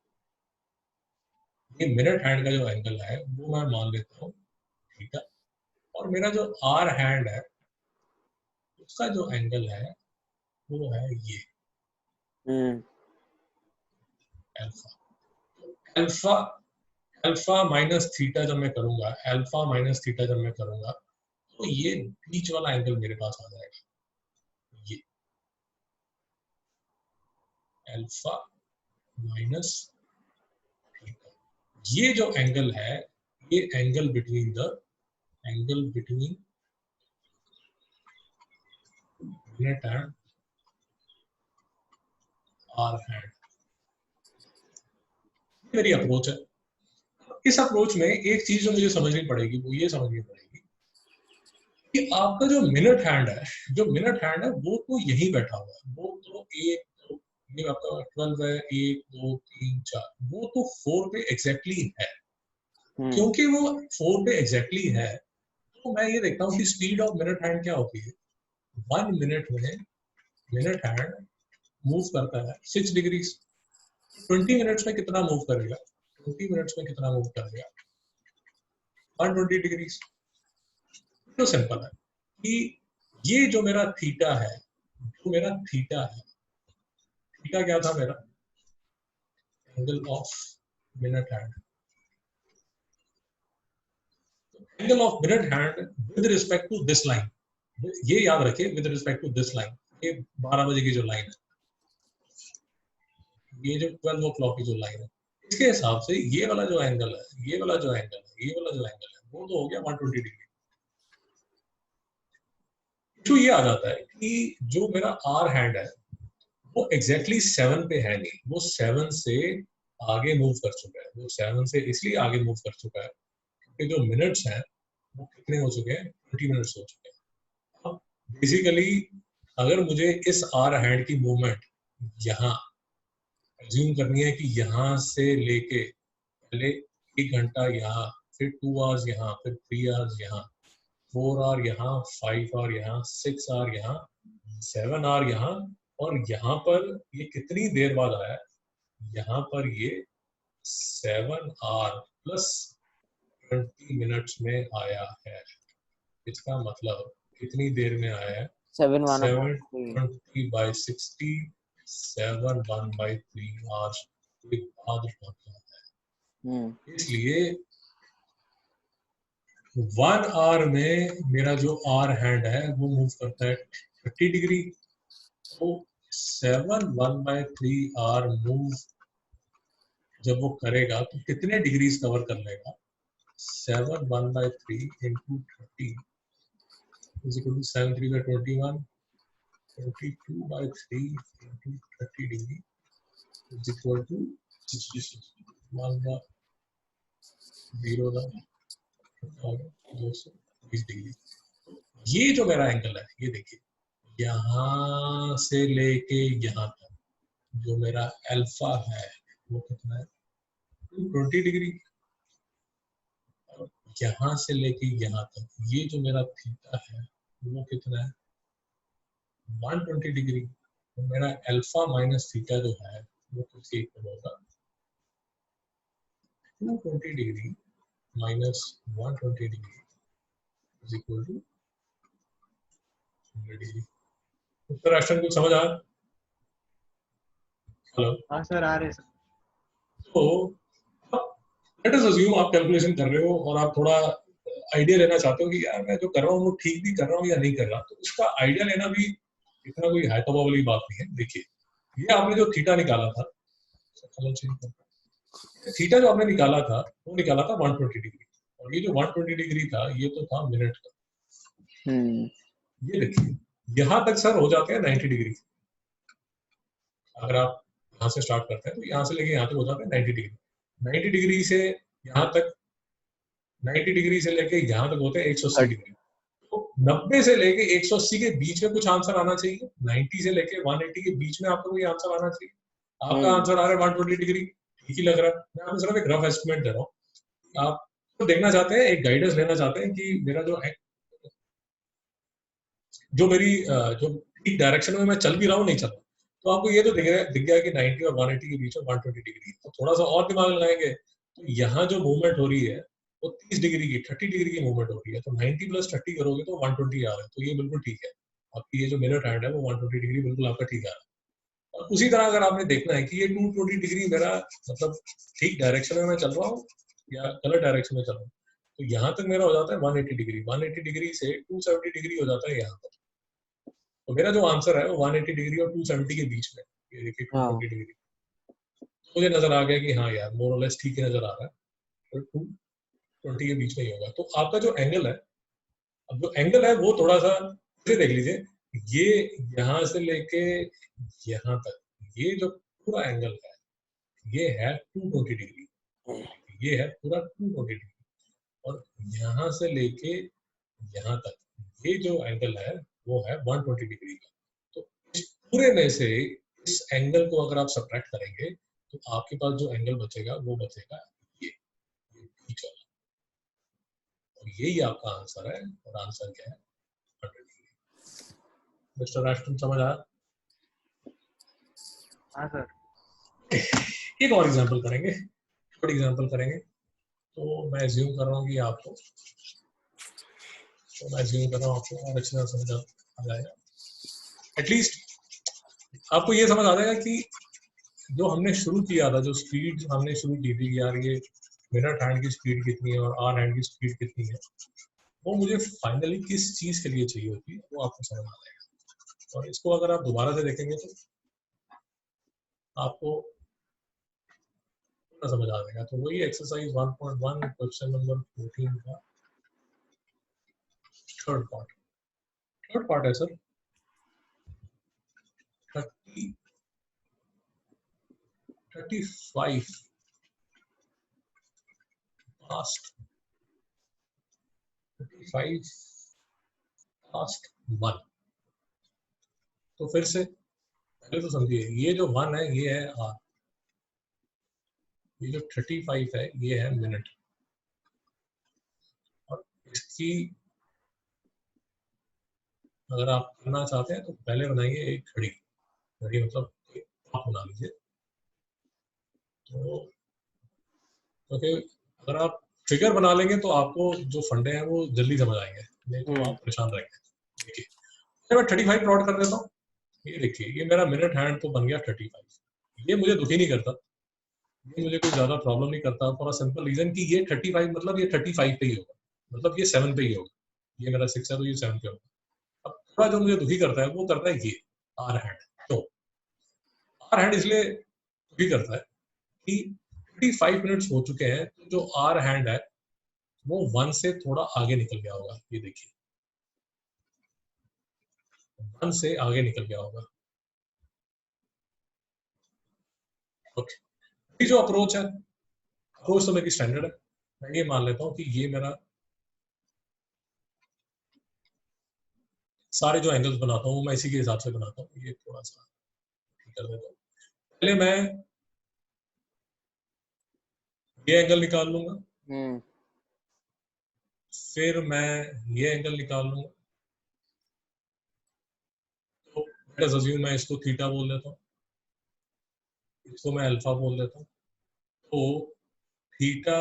ये मिनट हैंड का जो एंगल है वो मैं मान लेता हूँ थीटा, और मेरा जो आर हैंड है उसका जो एंगल है वो है ये alpha. Alpha alpha minus theta जब मैं करूंगा, अल्फा माइनस थीटा जब मैं करूंगा, तो ये बीच वाला एंगल मेरे पास आ जाएगा, ये अल्फा माइनस थीटा। ये जो एंगल है, ये angle between minute and hour hand, मेरी अप्रोच है। इस अप्रोच में एक चीज जो मुझे समझनी पड़ेगी वो ये समझनी पड़ेगी कि आपका जो मिनट हैंड है वो तो यहीं बैठा हुआ है, वो तो ये आपका 12 है, 1 2 3 4, वो तो 4 पे एग्जैक्टली है। क्योंकि वो 4 पे एग्जैक्टली है, तो मैं ये देखता हूँ कि स्पीड ऑफ मिनट हैंड क्या होती है। 1 मिनट में मिनट हैंड मूव करता है 6 डिग्री। 20 मिनट्स में कितना मूव करेगा, 20 मिनट्स में कितना मूव करेगा, 120 डिग्री। तो सिंपल है कि ये जो मेरा थीटा है, थीटा क्या था मेरा, angle of minute hand, angle of minute hand with respect to this line, ये याद रखिए, with respect to this line, ये 12 बजे की जो लाइन है, ये जो 12 ओ क्लॉक की जो लाइन है, इसके हिसाब से ये वाला जो एंगल है, वो तो हो गया 120 डिग्री। तो ये आ जाता है कि जो मेरा आर हैंड है वो एग्जैक्टली 7 पे है नहीं, वो 7 से आगे मूव कर चुका है, वो 7 से इसलिए आगे मूव कर चुका है क्योंकि जो मिनट्स हैं वो कितने हो चुके हैं, 20 मिनट्स हो चुके हैं। अब बेसिकली अगर मुझे इस आर हैंड की मूवमेंट यहाँ अज्यूम करनी है कि यहाँ से लेके पहले 1 घंटा यहाँ, फिर 2 आवर्स यहाँ, फिर 3 आवर्स यहाँ, 4 आवर यहाँ, 5 आवर यहाँ, 6 आवर यहाँ, 7 आवर यहाँ, और यहाँ पर ये कितनी देर बाद आया, यहाँ पर ये 7 आवर प्लस 20 मिनट्स में आया है। इसका मतलब कितनी देर में आया है, 720 by 60, 7 1/3 आवर्स के बाद पहुंच जाता है। इसलिए 1 आवर में मेरा जो आर हैंड है वो मूव करता है 30 डिग्री, तो 7 1/3 मूव जब वो करेगा तो कितने डिग्रीज कवर कर लेगा? 7 1/3 into 30 is equal to 7 3 by 21, 22/3 into 30 degree is equal to 66, 220 degree. ये जो मेरा एंगल है, ये देखिए, यहाँ से लेके यहाँ तक जो मेरा अल्फा है वो कितना है? 220 डिग्री। और यहाँ से लेके यहाँ तक ये जो मेरा थीटा है वो कितना है? 120 डिग्री। तो मेरा अल्फा माइनस थीटा जो है वो किसके इक्वल होगा? 220 degree minus 120 degree is equal to 100 degree. उत्तराष्ट्र को समझ आ? हेलो। हाँ सर, आ रहे सर। तो लेट अस अज्यूम आप कैलकुलेशन कर रहे हो और आप थोड़ा आइडिया लेना चाहते हो कि यार मैं जो कर रहा हूँ वो ठीक भी कर रहा हूँ या नहीं कर रहा, तो उसका आइडिया लेना भी इतना कोई हाइटोबा वाली बात नहीं है। देखिए, ये आपने जो थीटा निकाला था, थीटा जो आपने निकाला था वो निकाला था 120 डिग्री, और ये जो 120 डिग्री था ये तो था मिनट का। ये देखिए, यहाँ तक सर हो जाते हैं 90 डिग्री। अगर आप यहाँ से स्टार्ट करते हैं तो यहाँ से लेके यहाँ तक हो जाते हैं 90 डिग्री। 90 डिग्री से यहाँ तक, 90 डिग्री से लेके यहाँ तक होते हैं 180 डिग्री। तो 90 से लेके 180 के बीच में कुछ आंसर आना चाहिए। 90 से लेके 180 के बीच में आपको कोई आंसर आना चाहिए। आपका आंसर आ रहा है 120 डिग्री, ठीक ही लग रहा है। मैं आपको सिर्फ एक रफ एस्टिमेट दे रहा हूँ। आप तो देखना चाहते हैं, एक गाइडेंस लेना चाहते हैं कि मेरा जो मेरी जो ठीक डायरेक्शन में मैं चल भी रहा हूँ नहीं चल रहा, तो आपको ये तो दिख गया कि 90 और 180 के बीच में 120 डिग्री। तो थोड़ा सा और दिमाग लगाएंगे तो यहाँ जो मूवमेंट हो रही है वो 30 डिग्री की, 30 डिग्री की मूवमेंट हो रही है। तो 90 + 30 करोगे तो 120 आ रहा है। तो ये बिल्कुल ठीक है, आपकी ये जो मिनट हैंड है वो 120 डिग्री बिल्कुल आपका ठीक आ रहा है। और उसी तरह अगर आपने देखना है कि ये 220 डिग्री मेरा मतलब ठीक डायरेक्शन में मैं चल रहा हूँ या गलत डायरेक्शन में चल रहा हूँ, तो यहाँ तक मेरा हो जाता है 180 डिग्री। 180 डिग्री से 270 डिग्री हो जाता है यहाँ तक। तो मेरा जो आंसर है वो 180 डिग्री और 270 के बीच में, ये देखिए 220 डिग्री। मुझे नजर आ गया कि हाँ यार मोर और लेस ठीक है नजर आ रहा है, तो 220 के बीच में ही होगा। तो आपका जो एंगल है, अब जो एंगल है वो थोड़ा सा देख लीजिए, ये यहाँ से लेके यहाँ तक ये जो पूरा एंगल है ये है 220 डिग्री, ये है पूरा 220 डिग्री। और यहाँ से लेके यहाँ तक ये जो एंगल है वो है 120 डिग्री का। तो इस पूरे में से इस एंगल को अगर आप सब्ट्रैक्ट करेंगे तो आपके पास जो एंगल बचेगा वो बचेगा ये बीच वाला, और यही आपका आंसर है। और आंसर क्या है? 100 डिग्री। मिस्टर राष्ट्रम समझ आया? हाँ सर। एक और एग्जांपल करेंगे, थोड़ी एग्जांपल करेंगे। तो मैं अज्यूम कर रहा हूँ कि आपको और अच्छी तरह समझ आ जाएगा। एटलीस्ट आपको ये समझ आ जाएगा कि जो हमने शुरू किया था, जो स्पीड हमने शुरू की थी कि यार ये मिनट हैंड की स्पीड कितनी है और आर हैंड की स्पीड कितनी है, वो मुझे फाइनली किस चीज के लिए चाहिए होती है वो आपको समझ आ जाएगा। और इसको अगर आप दोबारा से देखेंगे तो आपको समझ आ जाएगा। तो वही एक्सरसाइज 1.1 क्वेश्चन नंबर 14 का थर्ड पार्ट है सर। 35 past 1। तो फिर से पहले तो समझिए, ये जो 1 है ये है आर, ये जो 35 है ये है मिनट। और इसकी अगर आप करना चाहते हैं तो पहले बनाइए एक घड़ी मतलब आप बना लीजिए। तो अगर आप फिगर बना लेंगे तो आपको जो फंडे हैं वो जल्दी समझ आएंगे, नहीं तो आप परेशान रहेंगे। देखिए मैं 35 प्लॉट कर देता हूँ। ये देखिए, ये मेरा मिनट हैंड तो बन गया 35। ये मुझे दुखी नहीं करता, ये मुझे कोई ज्यादा प्रॉब्लम नहीं करता, फॉर अ सिंपल रीजन कि ये 35 मतलब ये 35 पे ही होगा। मतलब ये 7 पे ही होगा, ये मेरा 6 है तो ये 7 पे होगा। अब थोड़ा जो मुझे दुखी करता है वो करता है ये आर हैंड। तो आर हैंड इसलिए दुखी करता है कि 35 मिनट्स हो चुके हैं, तो जो आर हैंड है वो 1 से थोड़ा आगे निकल गया होगा। ये देखिए 1 से आगे निकल गया होगा। ओके, ये जो अप्रोच है, अप्रोच तो मेरी स्टैंडर्ड है। मैं ये मान लेता हूँ कि ये मेरा सारे जो एंगल्स बनाता हूँ मैं इसी के हिसाब से बनाता हूँ। ये थोड़ा सा ठीक कर देता हूँ। पहले मैं ये एंगल निकाल लूंगा, फिर मैं ये एंगल निकाल लूंगा। तो लेट्स अज्यूम मैं इसको थीटा बोल देता हूँ, इसको मैं अल्फा बोल देता हूँ। तो थीटा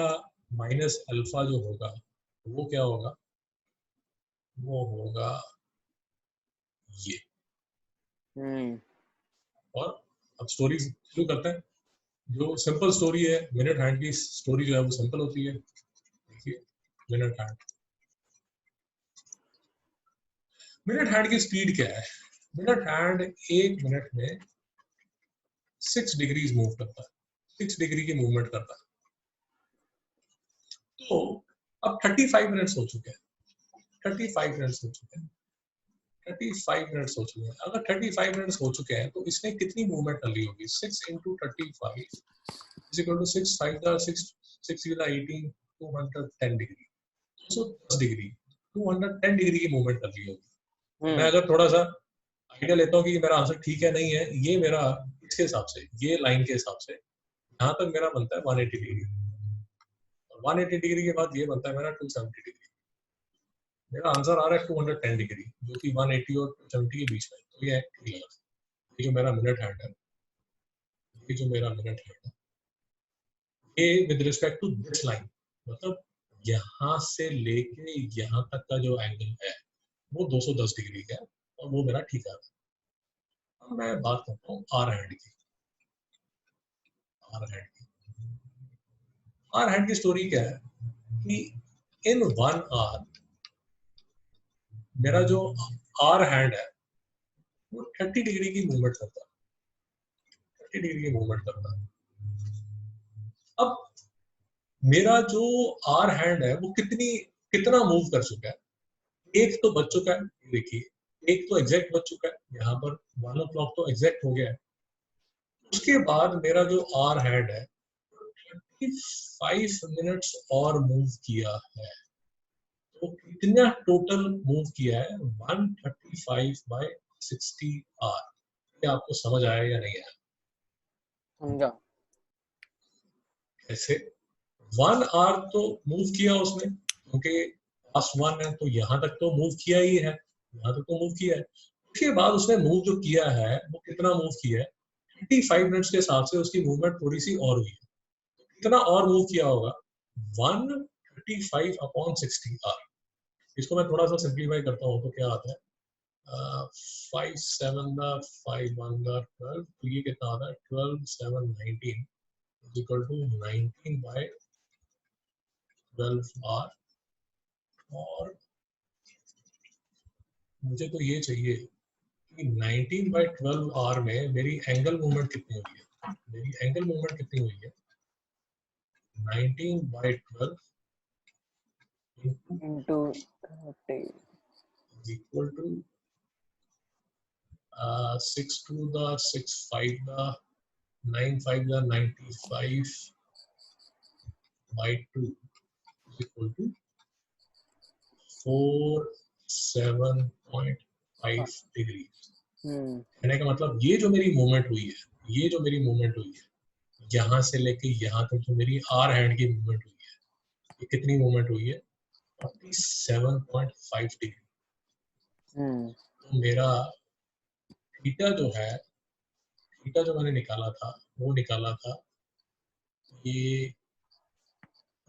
माइनस अल्फा जो होगा वो क्या होगा, वो होगा ये। और अब स्टोरी शुरू करते हैं। जो सिंपल स्टोरी है, मिनट हैंड की स्टोरी जो है वो सिंपल होती है। देखिए मिनट हैंड, मिनट हैंड की स्पीड क्या है? मिनट हैंड 1 मिनट में 6 डिग्रीज मूव करता है, 6 डिग्री की मूवमेंट करता है। तो अब 35 मिनट्स हो चुके हैं, 35 मिनट्स हो चुके हैं, 35 मिनट्स हो चुके हैं। अगर 35 मिनट्स हो चुके हैं तो इसने कितनी मूवमेंट कर ली होगी? 6 into 35 is equal to 6 5 the 6 6 is 18 210 degree, 210 degree, 210 degree की मूवमेंट कर ली होगी। मैं अगर थोड़ा सा आइडिया लेता हूँ कि मेरा आंसर ठीक है नहीं है, ये मेरा इसके हिसाब से, ये लाइन के हिसाब से यहाँ तक मेरा बनता है 180 डिग्री, और 180 डिग्री के बाद ये बनता है मेरा 270 डिग्री। मेरा आंसर आ रहा है 210 डिग्री, जो कि 180 और 270 के बीच में। तो ये ठीक लगा। ये जो मेरा मिनट हैंड है, ये जो मेरा मिनट हैंड है, ये with respect to this line, मतलब यहाँ से लेके यहाँ तक का जो एंगल है वो 210 डिग्री का है, और वो मेरा ठीक आ रहा है। अब मैं बात करता हूँ आर हैंड की। आर हैंड की, आर हैंड की स्टोरी क्या है कि इन 1 आवर मेरा जो आर हैंड है वो 30 डिग्री की मूवमेंट करता है, 30 डिग्री की मूवमेंट करता है। अब मेरा जो आर हैंड है वो कितना मूव कर चुका है? एक तो बच चुका है, देखिए एक तो एग्जैक्ट बच चुका है, यहाँ पर 1 o'clock तो एग्जैक्ट हो गया है। उसके बाद मेरा जो आर हैंड है 35 मिनट्स और मूव किया है। तो कितना टोटल मूव किया है? 135 by 60 आर। ये आपको समझ आया या नहीं आया? समझा। ऐसे 1 आवर तो मूव किया उसने, क्योंकि पास्ट 1 है तो यहाँ तक तो मूव किया ही है, यहाँ तक तो मूव किया है। उसके बाद उसने मूव जो किया है वो कितना मूव किया है? 35 मिनट्स के हिसाब से उसकी मूवमेंट थोड़ी सी और हुई है। कितना और मूव किया होगा? 135 अपॉन 60 आर। इसको मैं थोड़ा सा सिंप्लीफाई करता हूँ तो क्या आता है, 5 7 5 1 12, तो ये कितना आता है? 12 7 19 is equal to 19 by 12 hour. और मुझे तो ये चाहिए कि 19 by 12 आर में मेरी एंगल मूवमेंट कितनी हुई है? मेरी एंगल मूवमेंट कितनी हुई है? 19 by 12 into 30 is equal to 6 to the 6 5 the 9 5 the 95 by 2 is equal to 47.5 degree. कहने का मतलब ये जो मेरी मूवमेंट हुई है, ये जो मेरी मूवमेंट हुई है यहाँ से लेके यहाँ तक जो मेरी आर हैंड की मूवमेंट हुई है, ये कितनी मूवमेंट हुई है? 47.5 डिग्री। तो मेरा थीटा जो है, थीटा जो मैंने निकाला था वो निकाला था, ये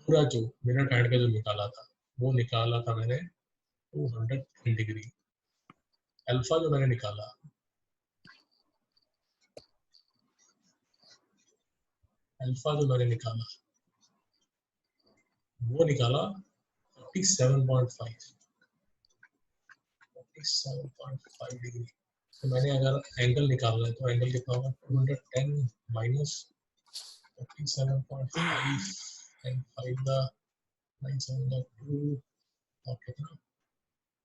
पूरा जो मिनट हैंड का जो निकाला था वो निकाला था मैंने 210 डिग्री। अल्फा जो मैंने निकाला, अल्फा जो मैंने निकाला वो निकाला 47.5 डिग्री। तो मैंने अगर एंगल निकालना है तो एंगल कितना होगा 210 माइनस 47.5 एंड 5 द 9 7 द 2 और कितना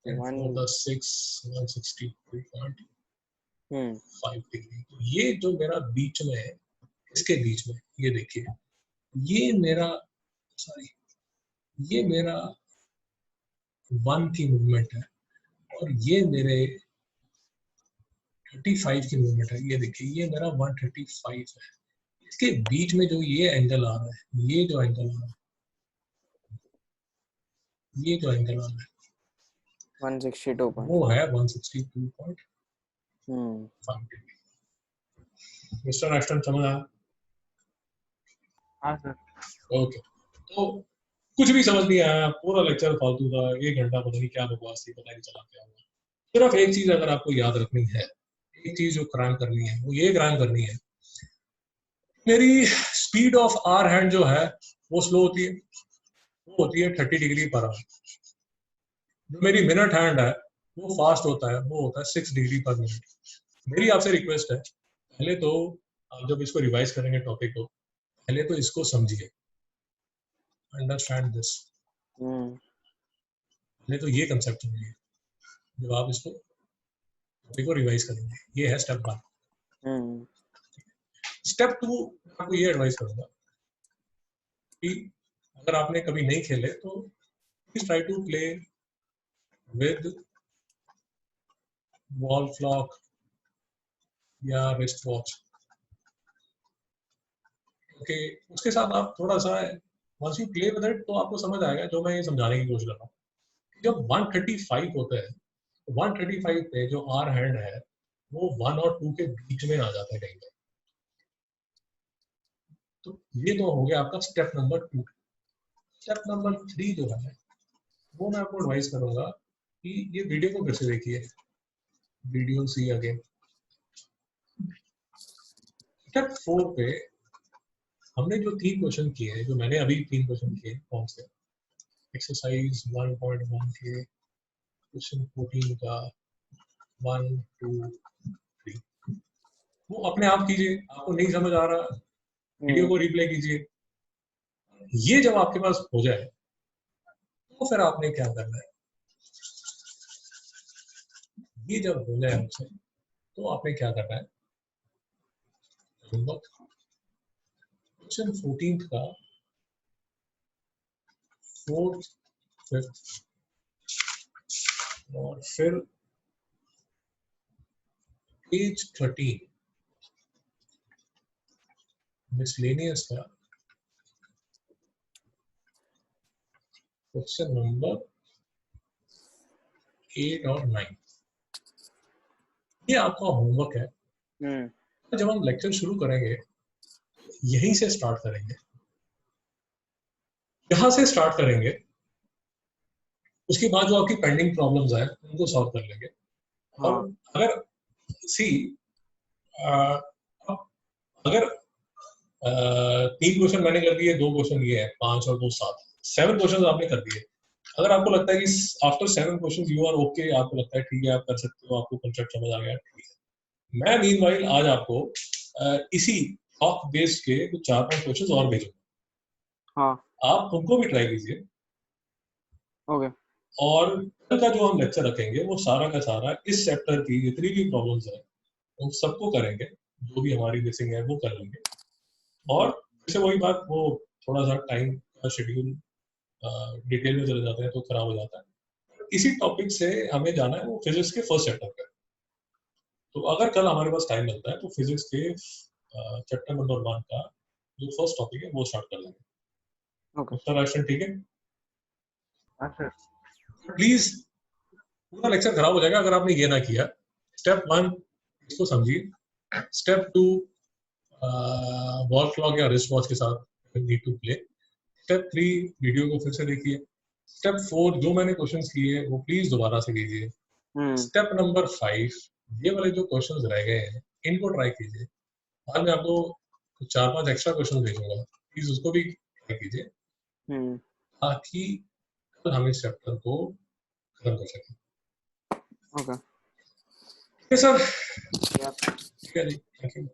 10 4 द 6 162.5 डिग्री। तो ये जो मेरा बीच में है, इसके बीच में ये देखिए, ये मेरा ये मेरा 1 की मूवमेंट है और ये मेरे 35 की मूवमेंट है। ये देखिए, ये मेरा 135 है। इसके बीच में जो ये एंगल आ रहा है, ये जो एंगल आ रहा है, ये जो एंगल आ रहा है 162. वो है 162.5 डिग्री। मिस्टर एस्टन समझ आया? हाँ सर। ओके, तो कुछ भी समझ नहीं आया, पूरा लेक्चर फालतू था, 1 घंटा पता नहीं क्या बकवास थी, पता नहीं चला क्या हुआ। सिर्फ एक चीज अगर आपको याद रखनी है, एक चीज जो क्रैम करनी है, वो ये क्रैम करनी है, मेरी स्पीड ऑफ आर हैंड जो है वो स्लो होती है, वो होती है 30 डिग्री पर आवर। जो मेरी मिनट हैंड है वो फास्ट होता है, वो होता है 6 डिग्री पर मिनट। मेरी आपसे रिक्वेस्ट है, पहले तो आप जब इसको रिवाइज करेंगे टॉपिक को, पहले तो इसको समझिए, अंडरस्टैंड दिस। पहले तो ये कंसेप्ट समझिए जब आप इसको टॉपिक को रिवाइज करेंगे। ये है स्टेप 1। स्टेप 2 आपको ये एडवाइस करूंगा कि अगर आपने कभी नहीं खेले तो please try to play with wall clock या रिस्ट वॉच। ओके, उसके साथ आप थोड़ा सा once you play with it तो आपको समझ आएगा जो मैं ये समझाने की कोशिश कर रहा हूँ। जब 135 होता है, 135 पे जो आर हैंड है वो 1 और 2 के बीच में आ जाता है कहीं पे। तो ये तो हो गया आपका स्टेप नंबर 2। स्टेप नंबर 3 जो है वो मैं आपको एडवाइस करूंगा कि ये वीडियो को फिर से देखिए, वीडियो सी अगेन। स्टेप 4 पे हमने जो 3 क्वेश्चन किए, जो मैंने अभी 3 क्वेश्चन किए, कौन से एक्सरसाइज 1.1 के क्वेश्चन 14 का 1 2 3, वो अपने आप कीजिए। आपको नहीं समझ आ रहा, वीडियो को रिप्ले कीजिए। ये जब आपके पास हो जाए तो फिर आपने क्या करना है, ये जब हो जाए आपसे तो आपने क्या करना है, क्वेश्चन 14 का 4th 5th और फिर पेज 13 मिसलेनियस का क्वेश्चन नंबर 8 और 9, ये आपका होमवर्क है। जब हम लेक्चर शुरू करेंगे यहीं से स्टार्ट करेंगे, यहां से स्टार्ट करेंगे। उसके बाद जो आपकी पेंडिंग प्रॉब्लम्स हैं उनको सॉल्व कर लेंगे। और अगर सी अगर 3 क्वेश्चन मैंने कर दिए, 2 क्वेश्चन ये है, 5 और 2 7, 7 क्वेश्चन आपने कर दिए। अगर आपको लगता है कि after 7 question you are okay, आपको लगता है ठीक है आप कर सकते हो, आपको कंसेप्ट समझ आ गया, ठीक है। मैं मीनवाइल आज आपको इसी टॉक बेस्ड के कुछ 4-5 क्वेश्चन और भेजूंगा। आप उनको भी ट्राई कीजिए। ओके। और कल का जो हम लेक्चर रखेंगे वो सारा का सारा इस चैप्टर की जितनी भी प्रॉब्लम्स है उन सबको करेंगे, जो भी हमारी मिसिंग है वो कर लेंगे। और जैसे वही बात, वो थोड़ा सा टाइम का शेड्यूल डिटेल में चले जाते हैं तो खराब हो जाता है। इसी टॉपिक से हमें जाना है वो फिजिक्स के फर्स्ट चैप्टर पे। तो अगर कल हमारे पास टाइम मिलता है तो फिजिक्स के चैप्टर नंबर 1 का जो फर्स्ट टॉपिक है वो स्टार्ट कर लेंगे। ओके, ठीक है? हाँ सर। प्लीज, पूरा लेक्चर खराब हो जाएगा अगर आपने ये ना किया। स्टेप 1 इसको समझिए। स्टेप 2 वॉल क्लॉक या रिस्ट वॉच के साथ need to play. Step 3 video को फिर से देखिए। स्टेप 4 जो मैंने क्वेश्चंस किए वो प्लीज दोबारा से कीजिए। स्टेप नंबर 5 ये वाले जो क्वेश्चंस रह गए हैं इनको ट्राई कीजिए। आज मैं आपको 4-5 एक्स्ट्रा क्वेश्चन भेजूंगा, प्लीज उसको भी ट्राई कीजिए ताकि हम इस चैप्टर को खत्म कर सकें। ओके सर या ठीक है जी, थैंक यू।